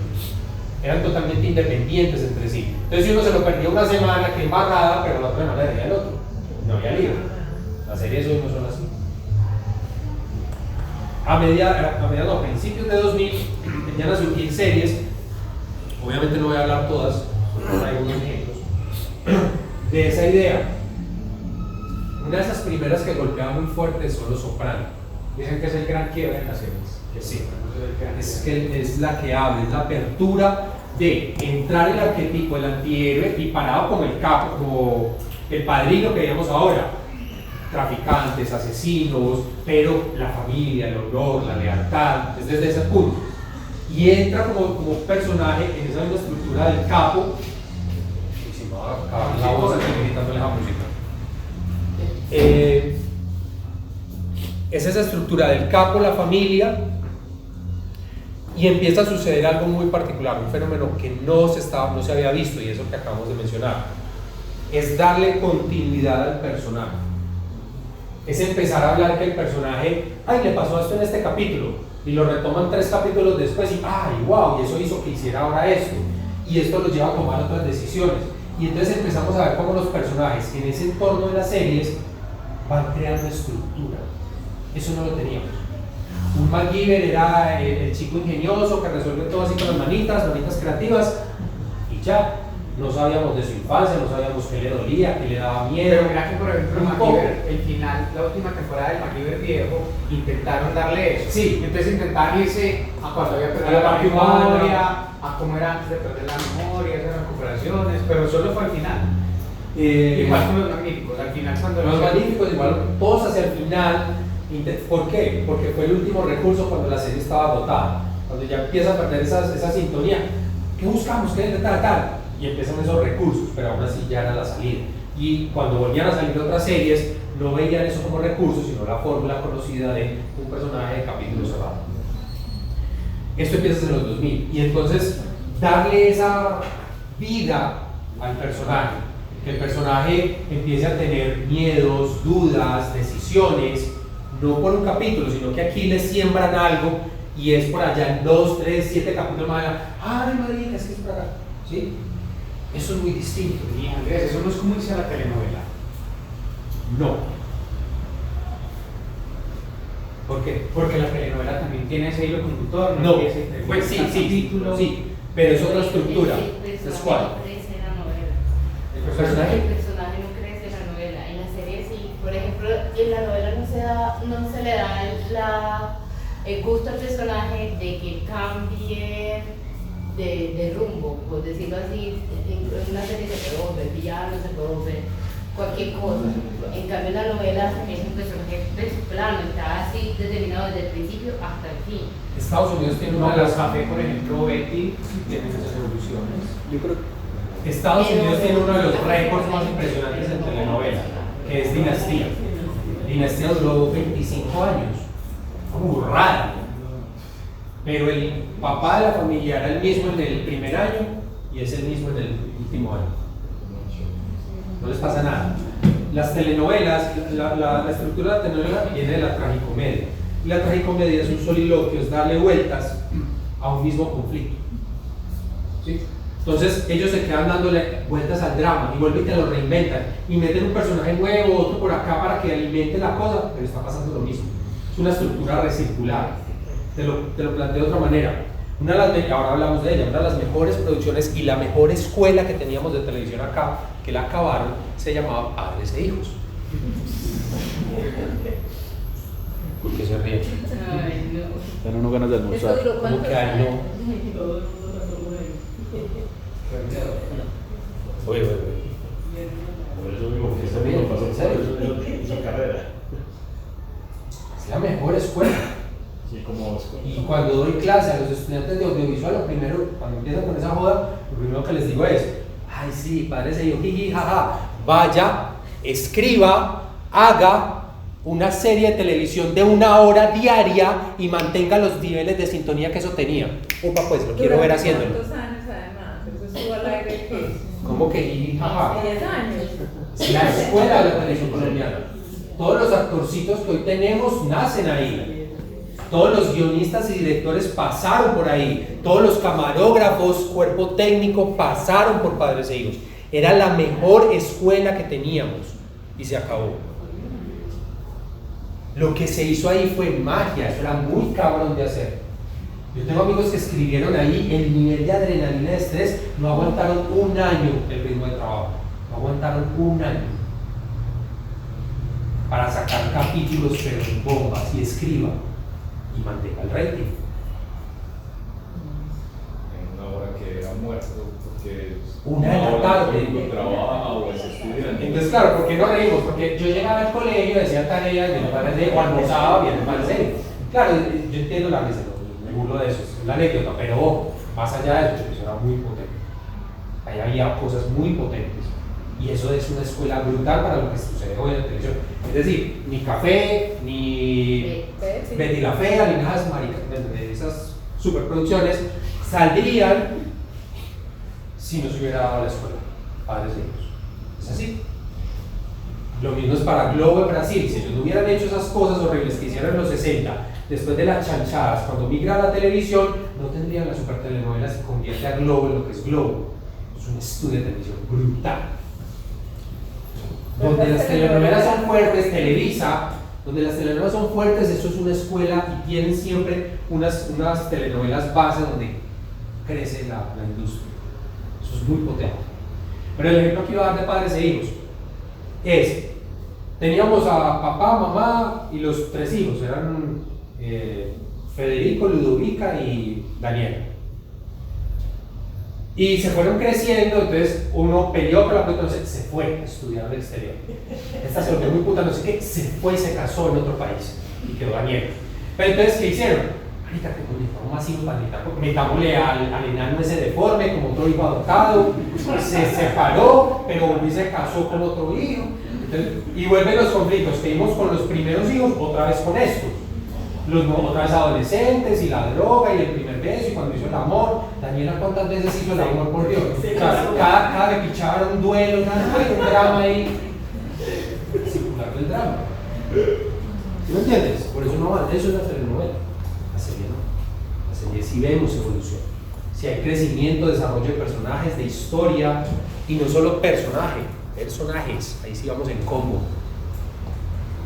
Eran totalmente independientes entre sí. Entonces, si uno se lo perdía una semana, que embarrada, pero la otra semana leía el otro. No había libro. Las series hoy no son así. A principios de 2000, empiezan a surgir series. Obviamente no voy a hablar todas, solo hay algunos ejemplos de esa idea. Una de esas primeras que golpea muy fuerte son Los Sopranos. Dicen que es el gran quiebre en las series. Sí, es la que abre, es la apertura de entrar el arquetipo, el antihéroe, y parado como el capo, como el padrino que veíamos ahora. Traficantes, asesinos, pero la familia, el honor, la lealtad, es desde ese punto. Y entra como personaje en esa misma estructura del capo. Y si me va a acabar la voz aquí gritándole la música. Es esa estructura del capo, la familia, y empieza a suceder algo muy particular, un fenómeno que no se había visto, y eso que acabamos de mencionar, es darle continuidad al personaje. Es empezar a hablar que el personaje, ay, le pasó esto en este capítulo, y lo retoman 3 capítulos después, y ay, wow, y eso hizo que hiciera ahora esto, y esto lo lleva a tomar otras decisiones. Y entonces empezamos a ver cómo los personajes en ese entorno de las series van creando estructura. Eso no lo teníamos. Un MacGyver era el chico ingenioso que resuelve todo así con las manitas creativas, y ya. No sabíamos de su infancia, no sabíamos qué le dolía, qué le daba miedo. Pero mira que, por ejemplo, MacGyver, el final, la última temporada del MacGyver viejo, intentaron darle eso. Sí. Entonces intentaban irse a cuando había perdido la memoria, a cómo era antes de perder la memoria, esas recuperaciones, pero solo fue al final. Igual con Los Magníficos, al final cuando... Los Magníficos, igual, todos hacia el final. ¿Por qué? Porque fue el último recurso cuando la serie estaba agotada. Cuando ya empieza a perder esa sintonía. ¿Qué buscamos? ¿Qué tal? Y empiezan esos recursos, pero aún así ya era la salida. Y cuando volvían a salir otras series, no veían eso como recursos, sino la fórmula conocida de un personaje de capítulo cerrado. Esto empieza en los 2000, y entonces darle esa vida al personaje, que el personaje empiece a tener miedos, dudas, decisiones, no por un capítulo, sino que aquí le siembran algo, y es por allá en 2, 3, 7 capítulos más allá. ¡Ay, marica, es que es por acá! ¿Sí? Eso es muy distinto. Y Andrés, eso no es como dice la telenovela. No. ¿Por qué? Porque la telenovela también tiene ese hilo conductor, no. Pues Sí, pero es otra estructura. ¿Es cuál? El personaje no crece en la novela. En la serie sí. Por ejemplo, en la novela no se le da el gusto al personaje de que cambie de rumbo, por decirlo así. En una serie se puede volver villano, se puede volver cualquier cosa. En cambio, en la novela es un personaje de su plano, está así determinado desde el principio hasta el fin. Estados Unidos tiene una una de las café, por ejemplo, Betty, tiene esas evoluciones. Yo creo Estados Unidos tiene uno de los récords más impresionantes en telenovela, que es Dinastía. Dinastía duró 25 años. Burrada. Pero el papá de la familia era el mismo en el primer año y es el mismo en el último año. No les pasa nada. Las telenovelas, la estructura de la telenovela viene de la tragicomedia. Y la tragicomedia es un soliloquio, es darle vueltas a un mismo conflicto. ¿Sí? Entonces ellos se quedan dándole vueltas al drama y vuelven y te lo reinventan y meten un personaje nuevo, otro por acá para que alimente la cosa, pero está pasando lo mismo. Es una estructura recircular. Te lo planteo de otra manera. Ahora hablamos de ella, una de las mejores producciones y la mejor escuela que teníamos de televisión acá, que la acabaron, se llamaba Padres e Hijos. ¿Por qué se ríen? Ay, no. Ya no ganas de almorzar. ¿Eso duró ¿Cómo cuántos que ay, años? Oye. Por eso mismo que este mundo pasó por su carrera. Es la mejor escuela. Sí, como Y cuando doy clase a los estudiantes de audiovisual, lo primero, cuando empiezan con esa joda, lo primero que les digo es: ay, sí, Padres e Hijos, jiji, jaja, vaya, escriba, haga una serie de televisión de 1 hora diaria y mantenga los niveles de sintonía que eso tenía. Opa, pues lo quiero ver haciéndolo. ¿Cuántos años además? Eso estuvo al aire que... ¿Cómo que jiji, jaja? 10 años. La escuela de la televisión colombiana. todos los actorcitos que hoy tenemos nacen ahí. Todos los guionistas y directores pasaron por ahí. Todos los camarógrafos, cuerpo técnico pasaron por Padres e Hijos. Era la mejor escuela que teníamos y se acabó. Lo que se hizo ahí fue magia, eso era muy cabrón de hacer. Yo tengo amigos que escribieron ahí, el nivel de adrenalina y de estrés, no aguantaron un año el ritmo de trabajo. No aguantaron un año para sacar capítulos pero en bombas y escriba y mantenga el rating. En una hora que era muerto, porque una de la tarde trabaja o es estudiante. Entonces claro, ¿por qué no reímos? Porque yo llegaba al colegio, decía tareas, me parece, o almorzaba bien, me parece. Claro, yo entiendo la risa, me burlo de eso, es la anécdota, pero más allá de eso, eso era muy potente. Ahí había cosas muy potentes. Y eso es una escuela brutal para lo que sucede hoy en la televisión. Es decir, ni Café, ni Betty la Fea, ni nada de esas maricas, de esas superproducciones saldrían si no se hubiera dado la escuela Padres e Hijos. Es así. Lo mismo es para Globo de Brasil. Si ellos no hubieran hecho esas cosas horribles que hicieron en los 60, después de las chanchadas, cuando migra a la televisión, no tendrían la super telenovela, se convierte a Globo en lo que es Globo. Es un estudio de televisión brutal. Donde las telenovelas son fuertes, Televisa, donde las telenovelas son fuertes, eso es una escuela y tienen siempre unas telenovelas bases donde crece la industria. Eso es muy potente. Pero el ejemplo que iba a dar de Padres e Hijos es, teníamos a papá, mamá y los 3 hijos, eran Federico, Ludovica y Daniela. Y se fueron creciendo, entonces uno peleó por la puta, entonces se fue a estudiar al exterior. Esta se volvió muy puta, no sé qué, se fue y se casó en otro país y quedó Daniela. Pero entonces, ¿qué hicieron? Marica, que necesitamos más hijos para metámosle al enano ese deforme como otro hijo adoptado, se separó, pero volvió y se casó con otro hijo. Entonces, y vuelven los conflictos que vimos con los primeros hijos, otra vez con estos. Otra vez adolescentes y la droga y el primer beso y cuando hizo el amor. Daniela, ¿cuántas veces hizo el amor, por Dios? Cada que pichaba era un duelo, un drama ahí. Circular del drama. ¿Sí me entiendes? Por eso no, eso es la telenovela. La serie no. La serie sí vemos evolución. Si hay crecimiento, desarrollo de personajes, de historia y no solo personajes. Ahí sí vamos en combo.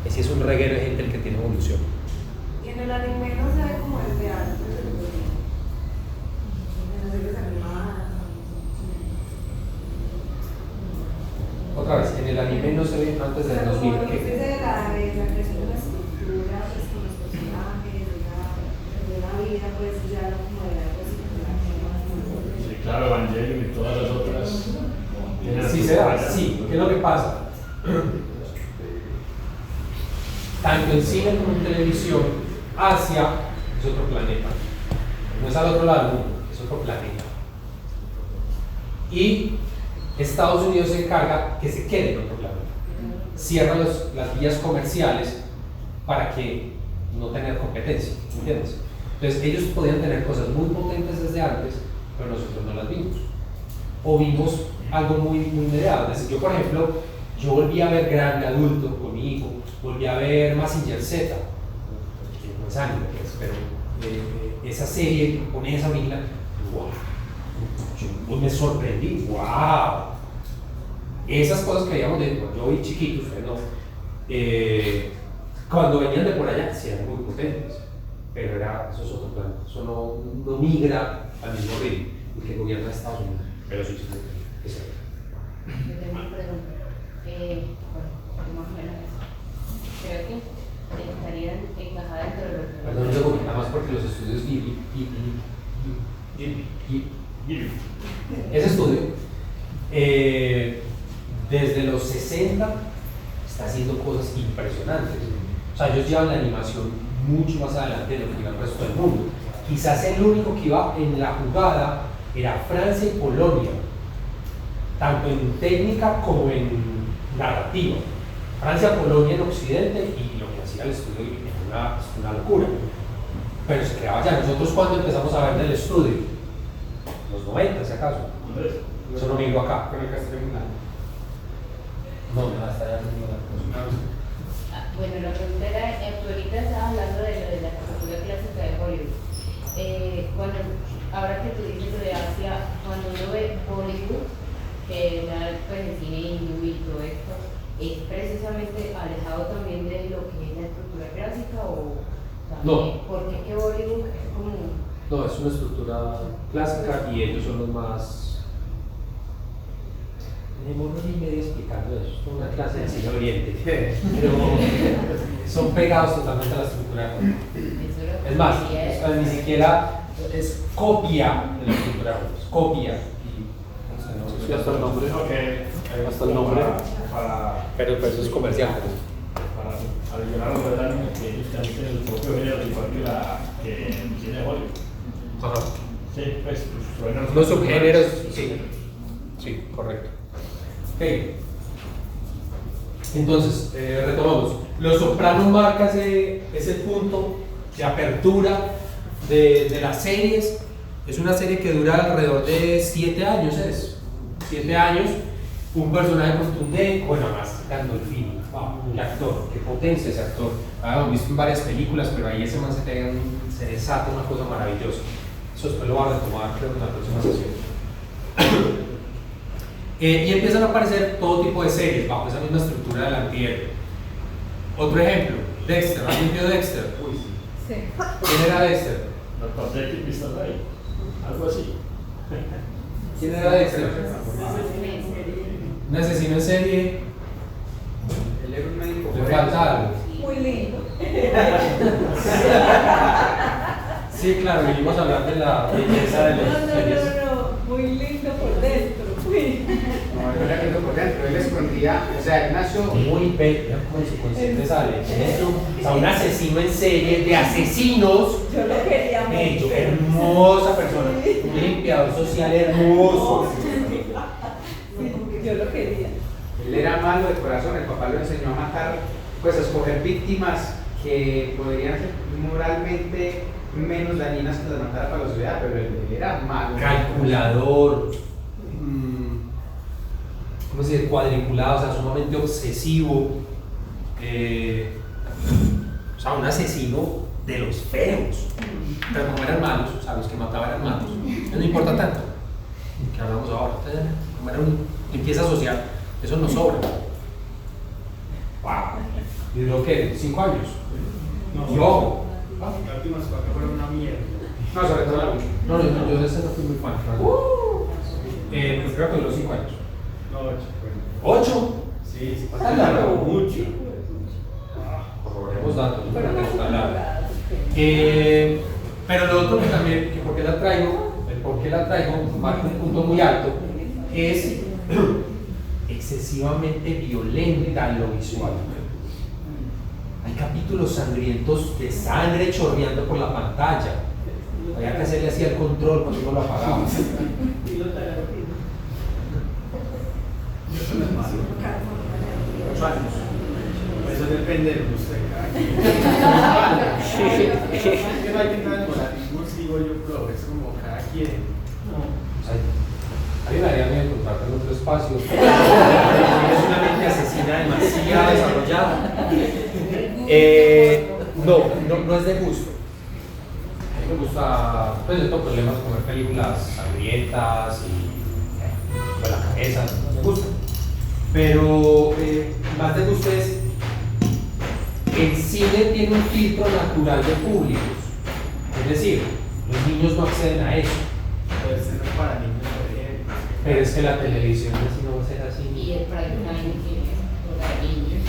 Ese es un reguero de gente el que tiene evolución. Y en el anime no se ve como el real. En las series animadas. Otra vez, en el anime no se ve antes del 2000. Como que de la creación de la estructura, pues con los personajes, de la vida, pues ya no como de algo así. Sí, claro, Evangelion y todas las otras. Sí se da, sí. ¿Qué es lo que pasa? Tanto en cine como en televisión, Asia es otro planeta. No es al otro lado del mundo, es otro planeta. Y Estados Unidos se encarga que se quede en otro planeta. Cierra las vías comerciales para que no tener competencia, ¿entiendes? Entonces ellos podían tener cosas muy potentes desde antes, pero nosotros no las vimos. O vimos algo muy mediado. Es decir, yo por ejemplo, yo volví a ver grande adulto con mi hijo, volví a ver Mazinger Z, que no es anime, pero esa serie con esa mina, wow, yo me sorprendí, wow. Esas cosas que veíamos de cuando yo vi chiquito, no, cuando venían de por allá, sí eran muy potentes, pero eso es otro plan, eso no migra al mismo ritmo que gobierna Estados Unidos, pero sí, es cierto. Yo tengo una pregunta. Más o menos eso. Creo que estarían encajadas dentro de lo que... Perdón, yo nada más porque los estudios ese estudio desde los 60 está haciendo cosas impresionantes. O sea, ellos llevan la animación mucho más adelante de lo que iba el resto del mundo. Quizás el único que iba en la jugada era Francia y Polonia, tanto en técnica como en narrativa. Francia, Polonia en Occidente, y lo que hacía el estudio es una locura. Pero se creaba ya. Nosotros cuando empezamos a ver del estudio, los 90 si acaso. Eso no migró acá. Con el Castillo Milán. No, está allá en Bueno, la pregunta era, tú ahorita estabas hablando de lo de la cultura clásica de Hollywood. Ahora que tú dices lo de Asia, cuando uno ve Bollywood, que es pues, el cine hindú y todo esto, ¿es precisamente alejado también de lo que es la estructura clásica o también? No. ¿Por qué que Bollywood es como...? No, es una estructura clásica y ellos son los más... Tenemos una hora y media explicando eso, es una clase de cine oriente, pero son pegados totalmente a la estructura. Es más, ni siquiera es copia de la estructura, es copia. Sí, hasta el nombre. Hasta el nombre. Pero eso es comercial. Para adicionar los detalles que ellos también tienen el propio género, igual que el cine de Hollywood. Ajá. Sí, pues sus Los subgéneros, sí, correcto. Ok. Entonces, retomamos. Los Sopranos marca ese punto de apertura de las series. Es una serie que dura alrededor de 7 años, 7 años. Un personaje contundente, bueno, además Gandolfini, el actor, qué potencia ese actor. Hemos visto en varias películas, pero ahí ese man se desata una cosa maravillosa. Eso después lo va a retomar, creo, en la próxima sesión. Y empiezan a aparecer todo tipo de series bajo esa misma estructura del antihéroe. Otro ejemplo, Dexter. ¿Alguien vio Dexter? Uy, sí. ¿Quién era Dexter? Dr. Jekyll y Mr. Hyde, algo así. ¿Quién era Dexter? Un asesino en serie. Él era un médico. Le falta algo. Muy lindo. Sí, claro, vinimos a hablar de la belleza de las series. No, muy lindo por dentro. No, él era lindo por dentro, él escondía, o sea, él nació muy bello, como su consciente sale. O sea, un asesino en serie de asesinos. Yo lo quería bello, mucho. hermosa persona. Un limpiador social hermoso. Yo lo quería. Él era malo de corazón, el papá lo enseñó a matar, pues a escoger víctimas que podrían ser moralmente menos dañinas que las matara para la sociedad, pero él era malo. Calculador, ¿cómo se dice? Cuadriculado, o sea, sumamente obsesivo. O sea, un asesino de los feos. Pero como eran malos, o sea, los que mataban eran malos. No importa tanto. Que hablamos ahora. Como era una limpieza social, eso no sobra. ¡Wow! ¿Y duró qué? 5 años. No, Y ojo. Las últimas 4 fueron una mierda. No, sobre todo la última. No, yo de ese no fui muy fan. Pues creo que duró 5 años. No, 8. ¿8? Sí, sí, Está largo. mucho. Corroboremos datos. Pero no Está fue largo. temporada. Pero lo otro que también, que por qué la traigo, marca un punto muy alto, es excesivamente violenta en lo visual. Hay capítulos sangrientos de sangre chorreando por la pantalla. Había que hacerle así el control cuando uno lo apagaba. Eso no es malo. 8 años. Eso depende de usted, cada quien. Que no hay que entrar en moralismo, digo yo, pero es como cada quien. A mí me haría miedo encontrarte en otro espacio. Es una mente asesina demasiado desarrollada. No es de gusto. A mí me gusta, pues yo tengo problemas con ver películas sangrientas y con la cabeza, no me gusta. Pero más de gusto es, el cine tiene un filtro natural de públicos. Es decir, los niños no acceden a eso. Puede ser para niños, pero es que la televisión así no va a ser así. Y el prime time tiene para niños.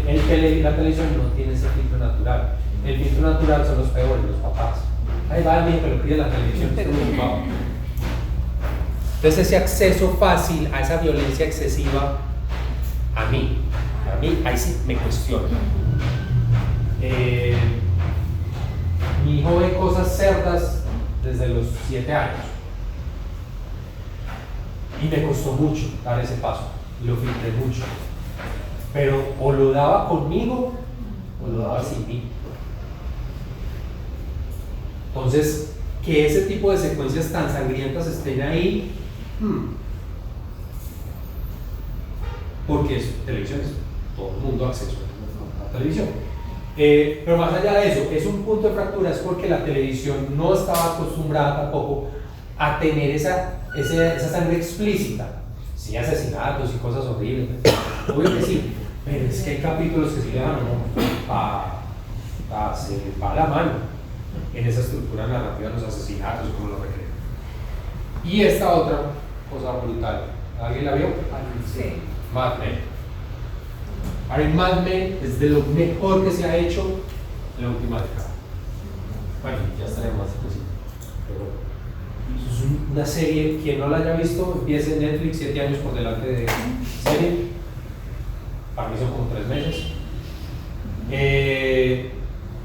Es que la televisión no tiene ese filtro natural. El filtro natural son los peores, los papás. Ahí va el niño que lo pide la televisión, está preocupado. Entonces ese acceso fácil a esa violencia excesiva, a mí ahí sí me cuestiona. Mi hijo ve cosas cerdas desde los 7 años. Y me costó mucho dar ese paso, lo filtré mucho. Pero o lo daba conmigo o lo daba sin mí. Entonces, que ese tipo de secuencias tan sangrientas estén ahí, porque es televisión, es todo el mundo acceso. televisión. Pero más allá de eso, es un punto de fractura, es porque la televisión no estaba acostumbrada tampoco a tener esa sangre explícita. Sí, asesinatos y cosas horribles, obvio que sí, pero es que hay capítulos que sí le dan se va la mano en esa estructura narrativa de los asesinatos, como lo recrean. Y esta otra cosa brutal, ¿alguien la vio? Sí. Mad Men. Ahora, Mad Men es de lo mejor que se ha hecho en la última década. Bueno, ya estaremos más después. Es una serie, quien no la haya visto, empieza en Netflix, 7 años por delante de serie. Para mí son como 3 meses.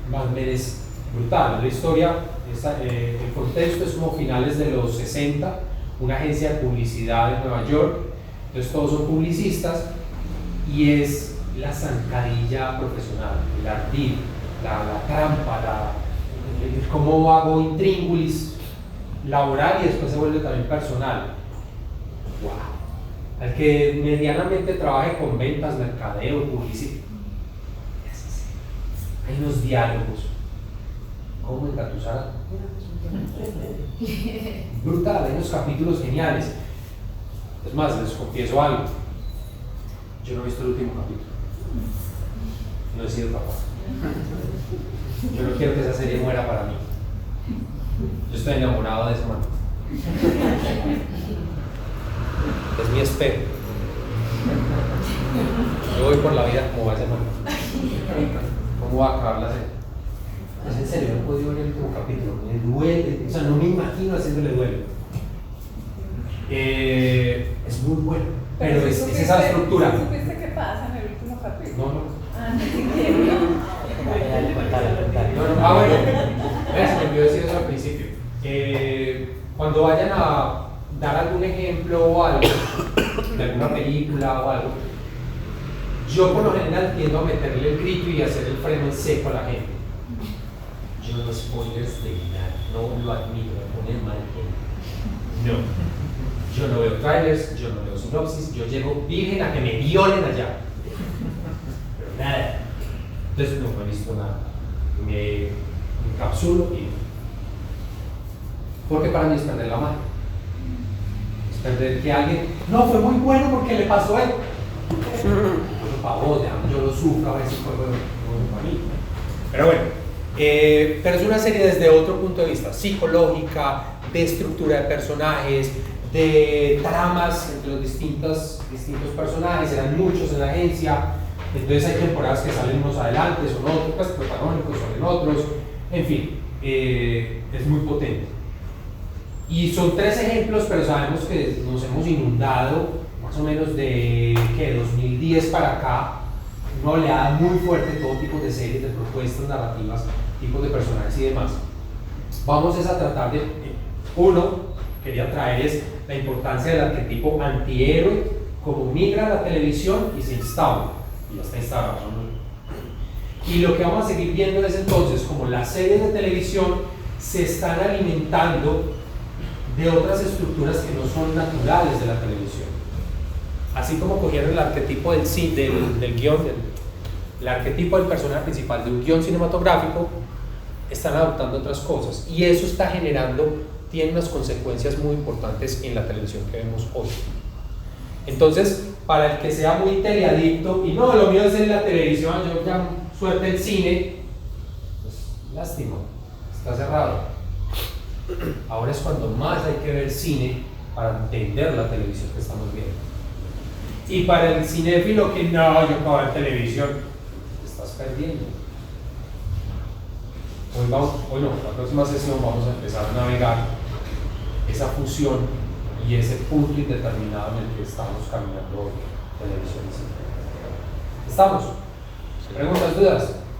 Mad Men es brutal. La historia, el contexto es como finales de los 60, una agencia de publicidad en Nueva York. Entonces todos son publicistas y es la zancadilla profesional, el ardid, la trampa, cómo hago intríngulis laboral y después se vuelve también personal. Wow. Al que medianamente trabaje con ventas, mercadeo, publicidad, hay unos diálogos. ¿Cómo engatusar? Brutal, hay unos capítulos geniales. Es más, les confieso algo. Yo no he visto el último capítulo. No he sido capaz. Yo no quiero que esa serie muera para mí. Yo estoy enamorado de ese man. Es mi espejo. Yo voy por la vida como va ese man. ¿Cómo va a acabar la serie? Es en serio, no he podido ver el último capítulo. Me duele, o sea, no me imagino haciéndole duelo. Es muy bueno, pero es esa estructura. ¿Supiste qué pasa en el último capítulo? No. Ah, no sé. Ah, bueno, se me olvidó decir eso al principio. Cuando vayan a dar algún ejemplo o algo, de alguna película o algo, yo por lo general tiendo a meterle el grito y hacer el freno en seco a la gente. Yo no spoilers de nada, no lo admito, me pone mal gente. No. Yo no veo trailers, yo no veo sinopsis, yo llego virgen a que me violen allá. Pero nada. Entonces no he visto nada. Me encapsulo y... Porque para mí es perder la mano. Es perder que alguien... No, fue muy bueno porque le pasó a él. Bueno, para vos, yo lo sufro, a ver si fue bueno para mí. Pero bueno, pero es una serie desde otro punto de vista, psicológica, de estructura de personajes, de tramas entre los distintos personajes, eran muchos en la agencia, entonces hay temporadas que salen unos adelante, son otros, pues protagónicos, salen otros, en fin, es muy potente. Y son 3 ejemplos, pero sabemos que nos hemos inundado más o menos de 2010 para acá, una oleada muy fuerte, todo tipo de series, de propuestas narrativas, tipos de personajes y demás. Vamos a tratar de, uno, quería traer es la importancia del arquetipo antihéroe, como migra a la televisión y se instaura, y ya está instalado. Y lo que vamos a seguir viendo es entonces como las series de televisión se están alimentando de otras estructuras que no son naturales de la televisión. Así como cogieron el arquetipo del guión, el arquetipo del personaje principal de un guión cinematográfico, están adoptando otras cosas. Y eso está generando, tiene unas consecuencias muy importantes en la televisión que vemos hoy. Entonces, para el que sea muy teleadicto, y no, lo mío es en la televisión, yo ya suerte el cine, pues lástima, está cerrado. Ahora es cuando más hay que ver cine para entender la televisión que estamos viendo. Y para el cinéfilo que no, yo puedo ver televisión, te estás perdiendo. Hoy no, la próxima sesión vamos a empezar a navegar esa fusión y ese punto indeterminado en el que estamos caminando hoy, televisión y cine. ¿Estamos? ¿Preguntas, dudas?